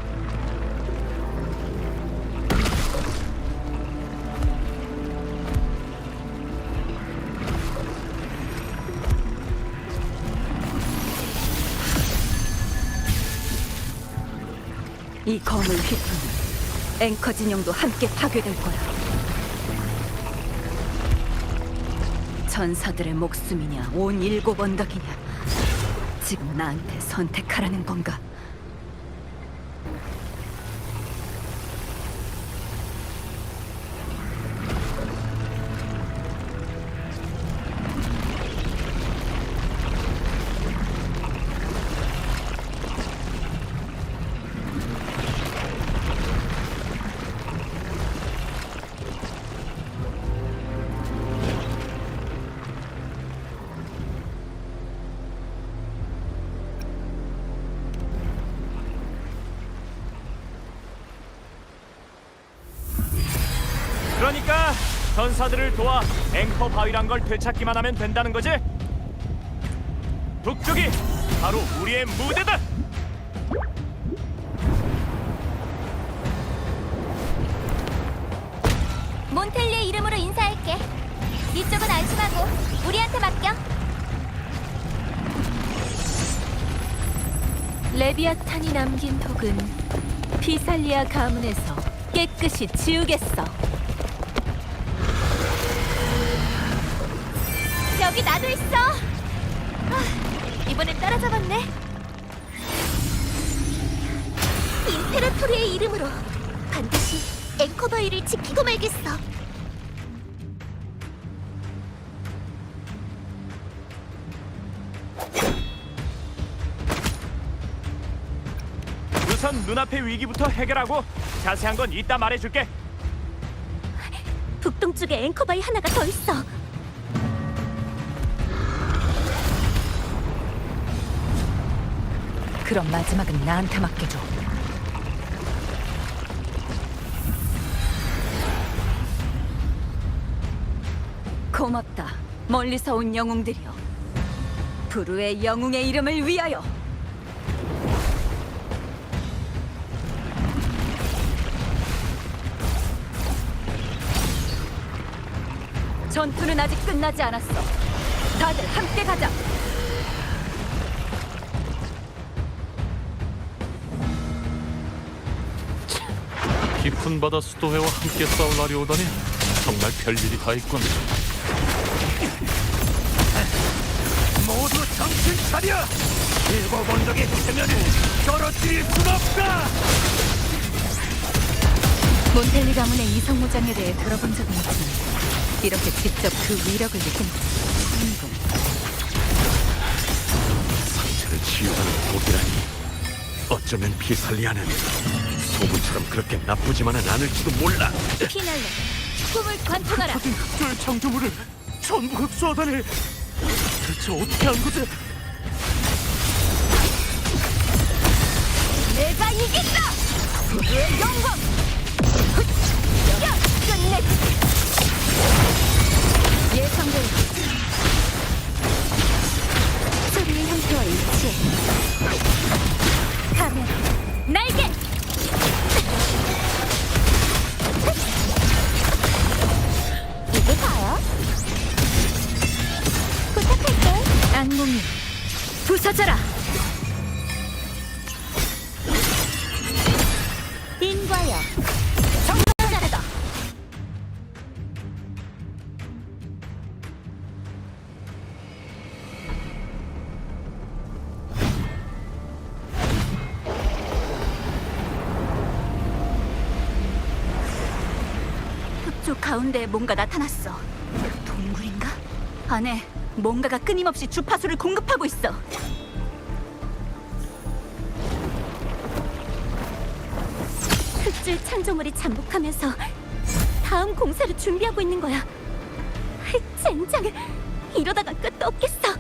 이 검을 휘두르면 앵커 진영도 함께 파괴될 거야. 전사들의 목숨이냐, 온 7 언덕이냐. 지금 나한테 선택하라는 건가? 전사들을 도와 앵커 바위란 걸 되찾기만 하면 된다는 거지? 북쪽이 바로 우리의 무대다. 몬텔리의 이름으로 인사할게. 이쪽은 안심하고 우리한테 맡겨. 레비아탄이 남긴 독은 피살리아 가문에서 깨끗이 지우겠어. 여기 나도 있어. 이번엔 따라잡았네. 임페라토리의 이름으로 반드시 앵커바위를 지키고 말겠어. 우선 눈앞의 위기부터 해결하고 자세한 건 이따 말해줄게. 북동쪽에 앵커바위 하나가 더 있어. 그럼 마지막은 나한테 맡겨줘. 고맙다. 멀리서 온 영웅들이여. 부르의 영웅의 이름을 위하여. 전투는 아직 끝나지 않았어. 다들 함께 가자. 깊은 바다 수도회와 함께 싸울 날이 오다니 정말 별일이 다 있군. 모두 정신 차려! 일곱 언덕의 체면을 떨어뜨릴 순 없다! 몬텔리 가문의 이성무장에 대해 들어본 적은 있지만 이렇게 직접 그 위력을 느낀 것은 처음이군. 상처를 치유하는 독이라니. 어쩌면 피살리아는 소문처럼 그렇게 나쁘지만은 않을지도 몰라. 피날레, 꿈을 관통하라. 흑조의 창조물을 전부 흡수하다니. 대체 어떻게 한 거지? 내가 이긴다! 부르의 영광! 끝내! 예상대로 소리의 형태와 일치해. 카메라, 날개! 이게 다야? 부탁할게. 악몽이 부서져라. 인과여, 정자라다. 흑조 가운데에 뭔가 나타났어. 동굴인가? 안에 뭔가가 끊임없이 주파수를 공급하고 있어. 흑줄 창조물이 잠복하면서 다음 공세를 준비하고 있는 거야. 젠장, 이러다가 끝도 없겠어.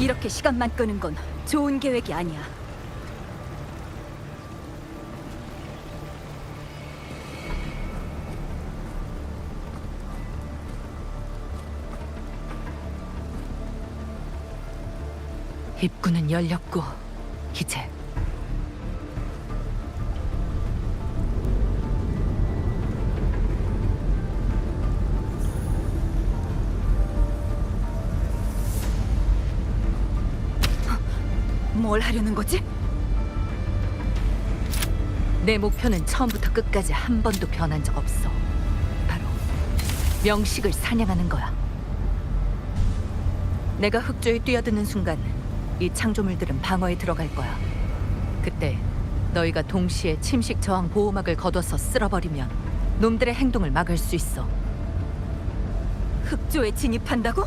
이렇게 시간만 끄는 건 좋은 계획이 아니야. 입구는 열렸고 이제 뭘 하려는 거지? 내 목표는 처음부터 끝까지 한 번도 변한 적 없어. 바로 명식을 사냥하는 거야. 내가 흑조에 뛰어드는 순간 이 창조물들은 방어에 들어갈 거야. 그때 너희가 동시에 침식 저항 보호막을 걷어서 쓸어버리면 놈들의 행동을 막을 수 있어. 흑조에 진입한다고?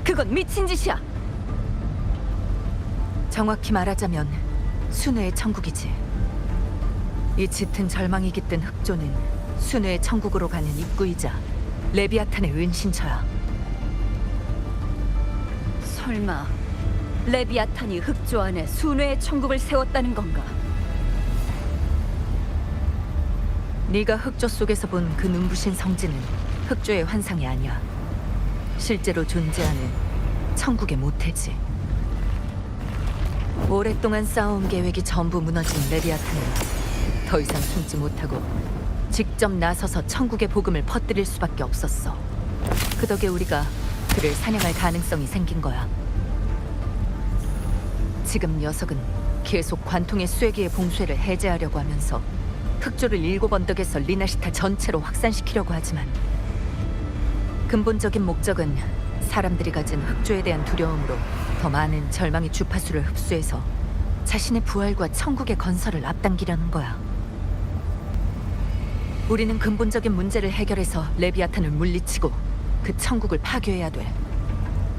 그건 미친 짓이야. 정확히 말하자면 순회의 천국이지. 이 짙은 절망이 깃든 흑조는 순회의 천국으로 가는 입구이자 레비아탄의 은신처야. 설마 레비아탄이 흑조 안에 순회의 천국을 세웠다는 건가? 네가 흑조 속에서 본 그 눈부신 성지는 흑조의 환상이 아니야. 실제로 존재하는 천국의 모태지. 오랫동안 쌓아온 계획이 전부 무너진 레비아탄은 더 이상 숨지 못하고 직접 나서서 천국의 복음을 퍼뜨릴 수밖에 없었어. 그 덕에 우리가 그를 사냥할 가능성이 생긴 거야. 지금 녀석은 계속 관통의 쐐기의 봉쇄를 해제하려고 하면서 흑조를 7 언덕에서 리나시타 전체로 확산시키려고 하지만 근본적인 목적은 사람들이 가진 흑조에 대한 두려움으로 더 많은 절망의 주파수를 흡수해서 자신의 부활과 천국의 건설을 앞당기려는 거야. 우리는 근본적인 문제를 해결해서 레비아탄을 물리치고 그 천국을 파괴해야 돼.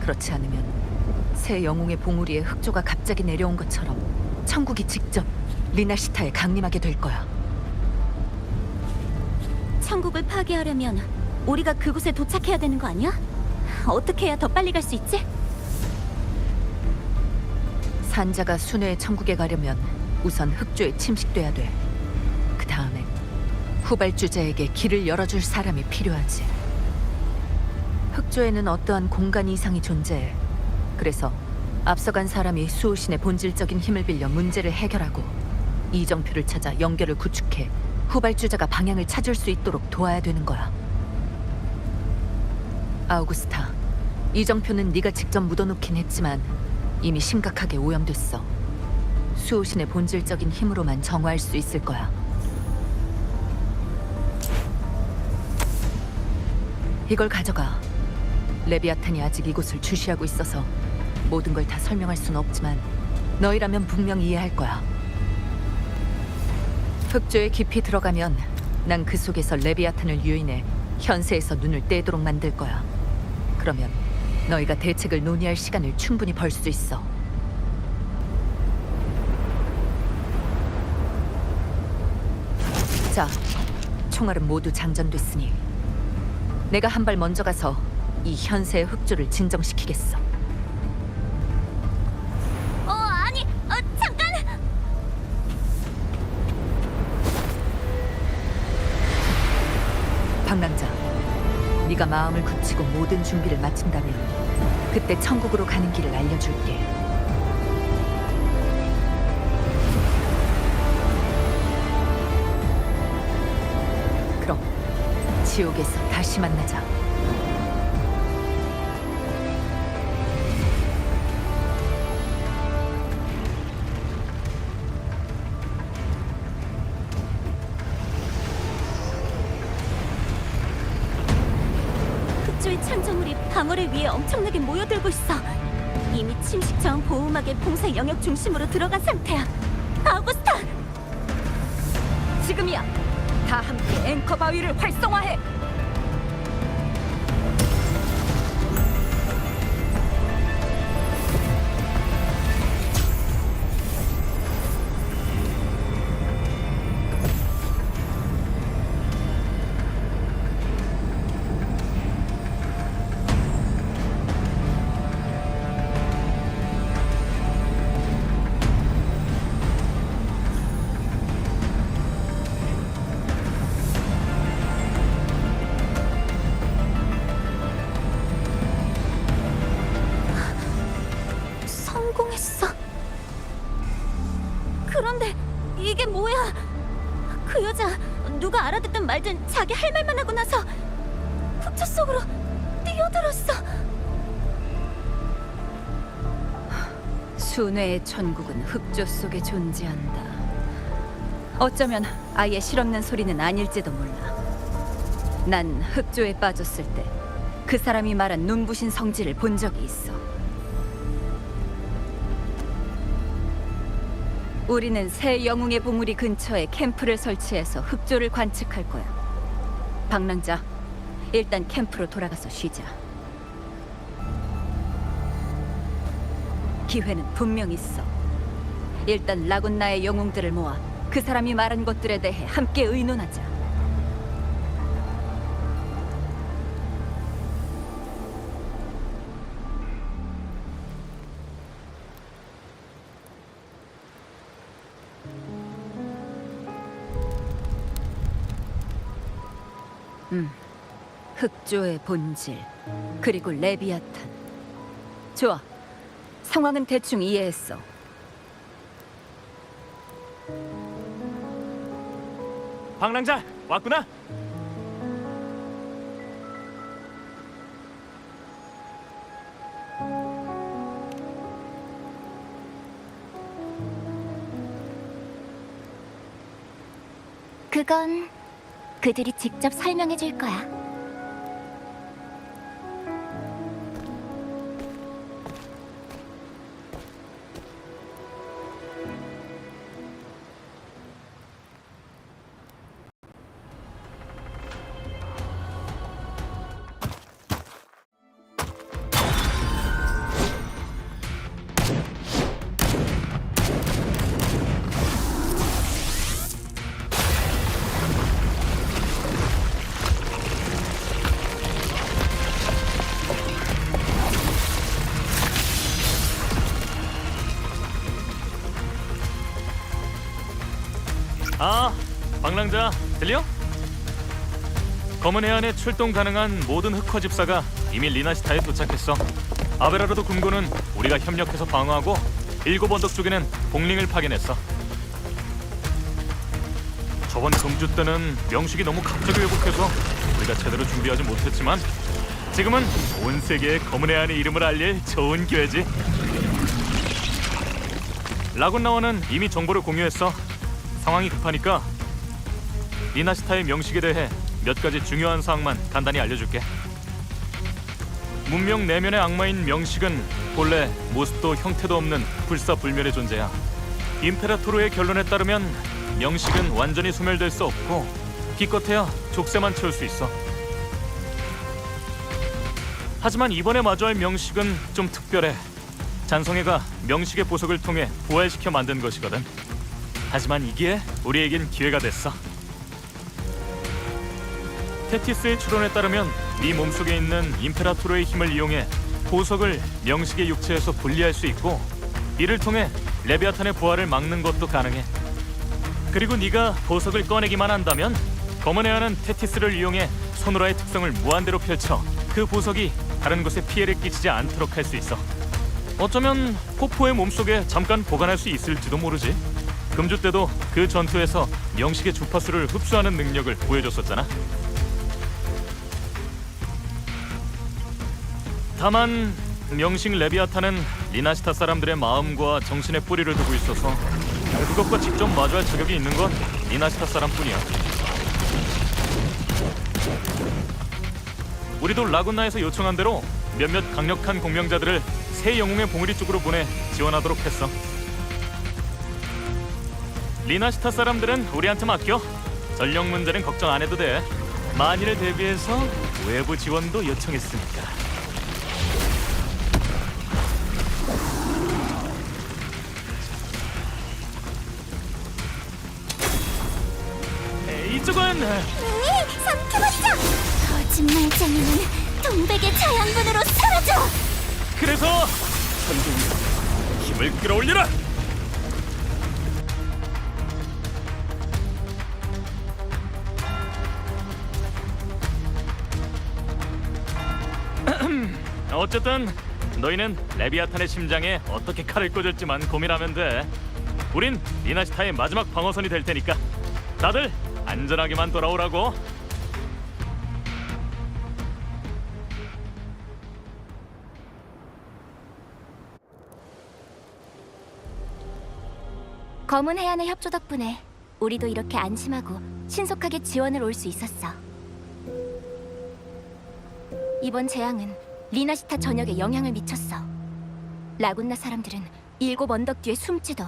그렇지 않으면 새 영웅의 봉우리에 흑조가 갑자기 내려온 것처럼 천국이 직접 리나시타에 강림하게 될 거야. 천국을 파괴하려면 우리가 그곳에 도착해야 되는 거 아니야? 어떻게 해야 더 빨리 갈 수 있지? 산자가 순회의 천국에 가려면 우선 흑조에 침식돼야 돼. 그 다음엔 후발주자에게 길을 열어줄 사람이 필요하지. 흑조에는 어떠한 공간 이상이 존재해. 그래서 앞서간 사람이 수호신의 본질적인 힘을 빌려 문제를 해결하고 이정표를 찾아 연결을 구축해 후발주자가 방향을 찾을 수 있도록 도와야 되는 거야. 아우구스타, 이정표는 네가 직접 묻어놓긴 했지만 이미 심각하게 오염됐어. 수호신의 본질적인 힘으로만 정화할 수 있을 거야. 이걸 가져가. 레비아탄이 아직 이곳을 주시하고 있어서 모든 걸 다 설명할 순 없지만 너희라면 분명 이해할 거야. 흑조에 깊이 들어가면 난 그 속에서 레비아탄을 유인해 현세에서 눈을 떼도록 만들 거야. 그러면 너희가 대책을 논의할 시간을 충분히 벌 수 있어. 자, 총알은 모두 장전됐으니 내가 한 발 먼저 가서 이 현세의 흑조를 진정시키겠어. 아니, 잠깐! 방랑자, 네가 마음을 굳히고 모든 준비를 마친다면 그때 천국으로 가는 길을 알려줄게. 그럼 지옥에서 다시 만나자. 흑조의 창조물이 방어를 위해 엄청나게 모여들고 있어. 이미 침식자원 보호막의 봉쇄 영역 중심으로 들어간 상태야. 아우구스타! 지금이야. 다 함께 앵커 바위를 활성화해. 성공했어. 그런데 이게 뭐야? 그 여자 누가 알아듣든 말든 자기 할 말만 하고 나서 흑조 속으로 뛰어들었어. 순회의 천국은 흑조 속에 존재한다. 어쩌면 아예 실없는 소리는 아닐지도 몰라. 난 흑조에 빠졌을 때 그 사람이 말한 눈부신 성지를 본 적이 있어. 우리는 새 영웅의 봉우리 근처에 캠프를 설치해서 흑조를 관측할 거야. 방랑자, 일단 캠프로 돌아가서 쉬자. 기회는 분명 있어. 일단 라군나의 영웅들을 모아 그 사람이 말한 것들에 대해 함께 의논하자. 흑조의 본질, 그리고 레비아탄. 좋아. 상황은 대충 이해했어. 방랑자 왔구나. 그건 그들이 직접 설명해 줄 거야. 아, 방랑자 들려? 검은 해안에 출동 가능한 모든 흑화 집사가 이미 리나시타에 도착했어. 아베라르도 군부는 우리가 협력해서 방어하고 7 언덕 쪽에는 복링을 파견했어. 저번 금주 때는 명식이 너무 갑자기 회복해서 우리가 제대로 준비하지 못했지만 지금은 온 세계에 검은 해안의 이름을 알릴 좋은 기회지. 라군나와는 이미 정보를 공유했어. 상황이 급하니까 리나시타의 명식에 대해 몇 가지 중요한 사항만 간단히 알려줄게. 문명 내면의 악마인 명식은 본래 모습도 형태도 없는 불사불멸의 존재야. 임페라토르의 결론에 따르면 명식은 완전히 소멸될 수 없고 기껏해야 족쇄만 채울 수 있어. 하지만 이번에 마주할 명식은 좀 특별해. 잔성애가 명식의 보석을 통해 부활시켜 만든 것이거든. 하지만 이기에 우리에겐 기회가 됐어. 테티스의 추론에 따르면 네 몸속에 있는 임페라토르의 힘을 이용해 보석을 명식의 육체에서 분리할 수 있고 이를 통해 레비아탄의 부활을 막는 것도 가능해. 그리고 네가 보석을 꺼내기만 한다면 검은 해안은 테티스를 이용해 소노라의 특성을 무한대로 펼쳐 그 보석이 다른 곳에 피해를 끼치지 않도록 할 수 있어. 어쩌면 포포의 몸속에 잠깐 보관할 수 있을지도 모르지. 금주 때도 그 전투에서 명식의 주파수를 흡수하는 능력을 보여줬었잖아. 다만 명식 레비아탄은 리나시타 사람들의 마음과 정신의 뿌리를 두고 있어서 그것과 직접 마주할 자격이 있는 건 리나시타 사람뿐이야. 우리도 라군나에서 요청한 대로 몇몇 강력한 공명자들을 새 영웅의 봉우리 쪽으로 보내 지원하도록 했어. 리나시타 사람들은 우리한테 맡겨. 전력 문제는 걱정 안 해도 돼. 만일을 대비해서 외부 지원도 요청했으니까. 이쪽은 삼켜버리자! 거짓말쟁이는 동백의 자양분으로 사라져! 그래서 선동이여 힘을 끌어올려라! 어쨌든 너희는 레비아탄의 심장에 어떻게 칼을 꽂을지만 고민하면 돼. 우린 리나시타의 마지막 방어선이 될 테니까 다들 안전하게만 돌아오라고. 검은 해안의 협조 덕분에 우리도 이렇게 안심하고 신속하게 지원을 올 수 있었어. 이번 재앙은 리나시타 전역에 영향을 미쳤어. 라군나 사람들은 7 언덕 뒤에 숨지도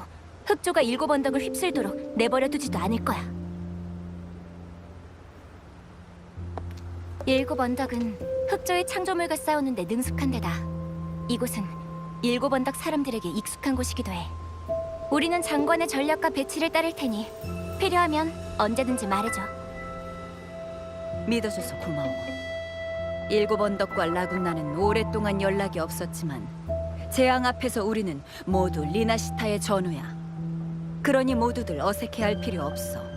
흑조가 7 언덕을 휩쓸도록 내버려두지도 않을 거야. 7 언덕은 흑조의 창조물과 싸우는데 능숙한 데다. 이곳은 7 언덕 사람들에게 익숙한 곳이기도 해. 우리는 장관의 전략과 배치를 따를 테니 필요하면 언제든지 말해줘. 믿어줘서 고마워. 7 언덕과 라군나는 오랫동안 연락이 없었지만 재앙 앞에서 우리는 모두 리나시타의 전우야. 그러니 모두들 어색해할 필요 없어.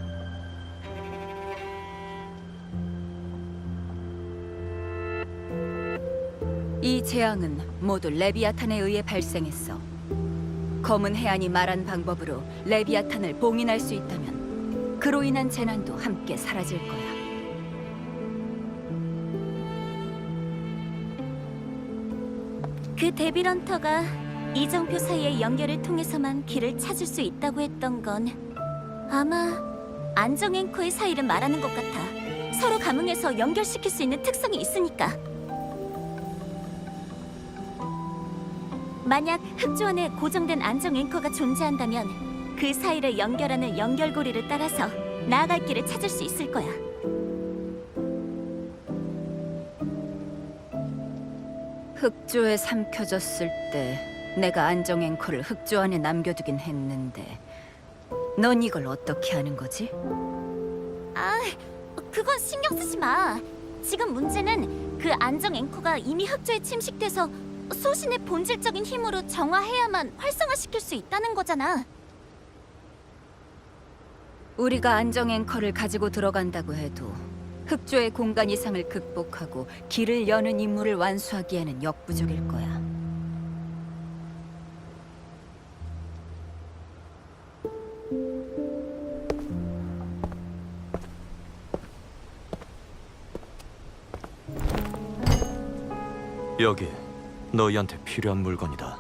이 재앙은 모두 레비아탄에 의해 발생했어. 검은 해안이 말한 방법으로 레비아탄을 봉인할 수 있다면 그로 인한 재난도 함께 사라질 거야. 그 데빌런터가 이정표 사이의 연결을 통해서만 길을 찾을 수 있다고 했던 건 아마 안정 앵커의 사이를 말하는 것 같아. 서로 감응해서 연결시킬 수 있는 특성이 있으니까. 만약 흑조 안에 고정된 안정 앵커가 존재한다면 그 사이를 연결하는 연결고리를 따라서 나아갈 길을 찾을 수 있을 거야. 흑조에 삼켜졌을 때 내가 안정 앵커를 흑조 안에 남겨두긴 했는데 넌 이걸 어떻게 하는 거지? 아, 그건 신경 쓰지 마. 지금 문제는 그 안정 앵커가 이미 흑조에 침식돼서 소신의 본질적인 힘으로 정화해야만 활성화시킬 수 있다는 거잖아. 우리가 안정 앵커를 가지고 들어간다고 해도 흑조의 공간 이상을 극복하고 길을 여는 임무를 완수하기에는 역부족일 거야. 여기 너희한테 필요한 물건이다.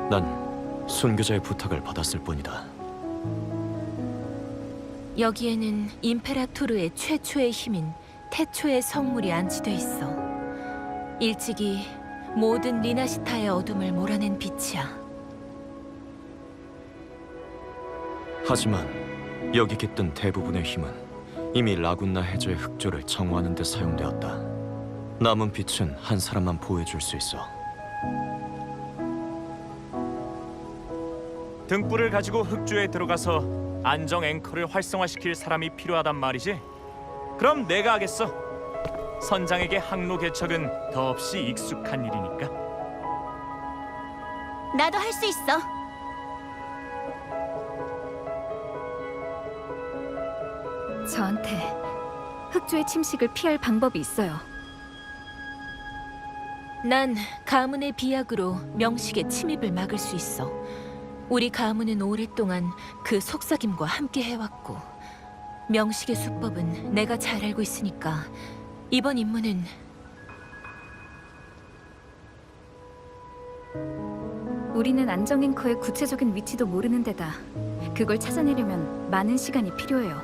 난 순교자의 부탁을 받았을 뿐이다. 여기에는 임페라토르의 최초의 힘인 태초의 성물이 안치돼 있어. 일찍이 모든 리나시타의 어둠을 몰아낸 빛이야. 하지만 여기 깃든 대부분의 힘은 이미 라군나 해저의 흑조를 정화하는 데 사용되었다. 남은 빛은 한 사람만 보호해줄 수 있어. 등불을 가지고 흑조에 들어가서 안정 앵커를 활성화시킬 사람이 필요하단 말이지? 그럼 내가 하겠어. 선장에게 항로 개척은 더없이 익숙한 일이니까. 나도 할 수 있어. 저한테 흑조의 침식을 피할 방법이 있어요. 난 가문의 비약으로 명식의 침입을 막을 수 있어. 우리 가문은 오랫동안 그 속삭임과 함께 해왔고 명식의 수법은 내가 잘 알고 있으니까 이번 임무는 우리는 안정 앵커의 구체적인 위치도 모르는 데다 그걸 찾아내려면 많은 시간이 필요해요.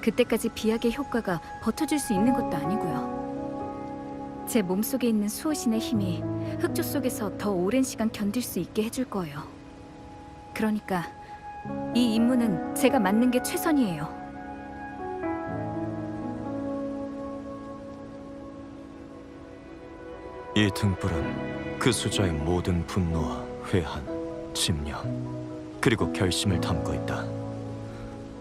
그때까지 비약의 효과가 버텨줄 수 있는 것도 아니고요. 제 몸속에 있는 수호신의 힘이 흑조 속에서 더 오랜 시간 견딜 수 있게 해줄 거예요. 그러니까 이 임무는 제가 맡는 게 최선이에요. 이 등불은 그 수자의 모든 분노와 회한, 집념, 그리고 결심을 담고 있다.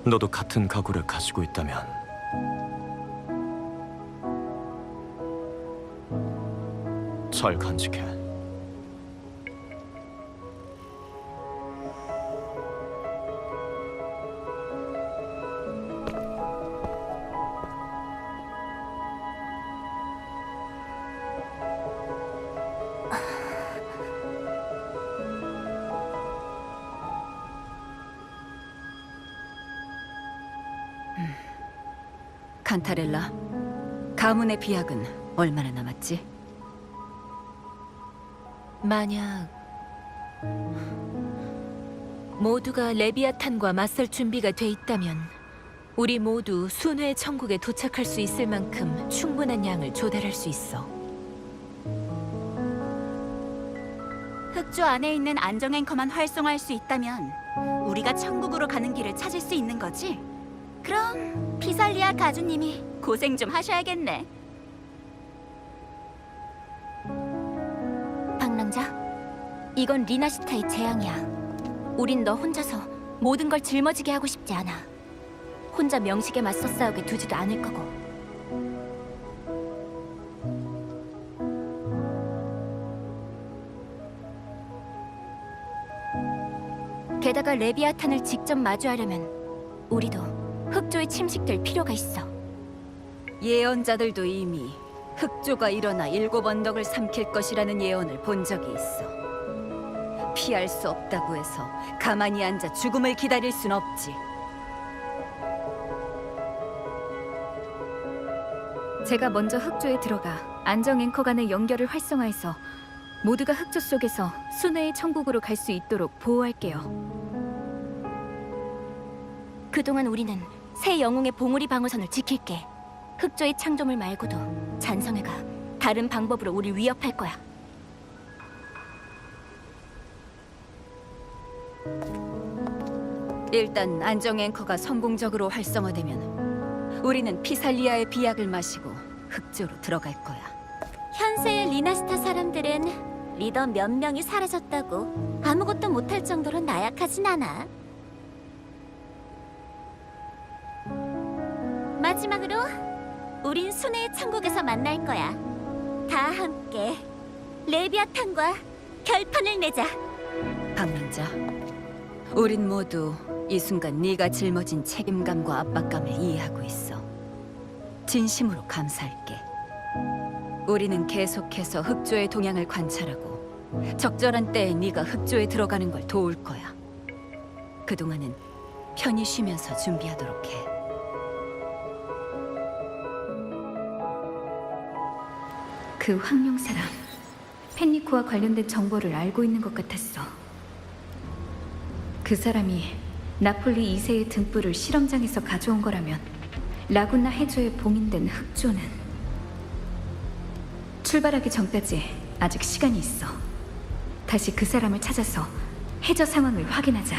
너도 같은 각오를 가지고 있다면 잘 간직해. 칸타렐라, 가문의 비약은 얼마나 남았지? 만약 모두가 레비아탄과 맞설 준비가 돼 있다면 우리 모두 순회의 천국에 도착할 수 있을 만큼 충분한 양을 조달할 수 있어. 흑조 안에 있는 안정 앵커만 활성화할 수 있다면 우리가 천국으로 가는 길을 찾을 수 있는 거지? 그럼 피살리아 가주님이 고생 좀 하셔야겠네. 방랑자, 이건 리나시타의 재앙이야. 우린 너 혼자서 모든 걸 짊어지게 하고 싶지 않아. 혼자 명식에 맞서 싸우게 두지도 않을 거고. 게다가 레비아탄을 직접 마주하려면 우리도 흑조에 침식될 필요가 있어. 예언자들도 이미 흑조가 일어나 7 언덕을 삼킬 것이라는 예언을 본 적이 있어. 피할 수 없다고 해서 가만히 앉아 죽음을 기다릴 순 없지. 제가 먼저 흑조에 들어가 안정 앵커 간의 연결을 활성화해서 모두가 흑조 속에서 순회의 천국으로 갈 수 있도록 보호할게요. 그동안 우리는 새 영웅의 봉우리 방어선을 지킬게. 흑조의 창조물 말고도 잔성회가 다른 방법으로 우리 위협할 거야. 일단 안정 앵커가 성공적으로 활성화되면 우리는 피살리아의 비약을 마시고 흑조로 들어갈 거야. 현세의 리나스타 사람들은 리더 몇 명이 사라졌다고 아무것도 못할 정도로 나약하진 않아. 마지막으로 우린 순회의 천국에서 만날 거야. 다 함께 레비아탄과 결판을 내자. 방문자, 우린 모두 이 순간 네가 짊어진 책임감과 압박감을 이해하고 있어. 진심으로 감사할게. 우리는 계속해서 흑조의 동향을 관찰하고 적절한 때에 네가 흑조에 들어가는 걸 도울 거야. 그동안은 편히 쉬면서 준비하도록 해. 그 황룡 사람, 펜리코와 관련된 정보를 알고 있는 것 같았어. 그 사람이 나폴리 2세의 등불을 실험장에서 가져온 거라면 라군나 해조에 봉인된 흑조는 출발하기 전까지 아직 시간이 있어. 다시 그 사람을 찾아서 해저 상황을 확인하자.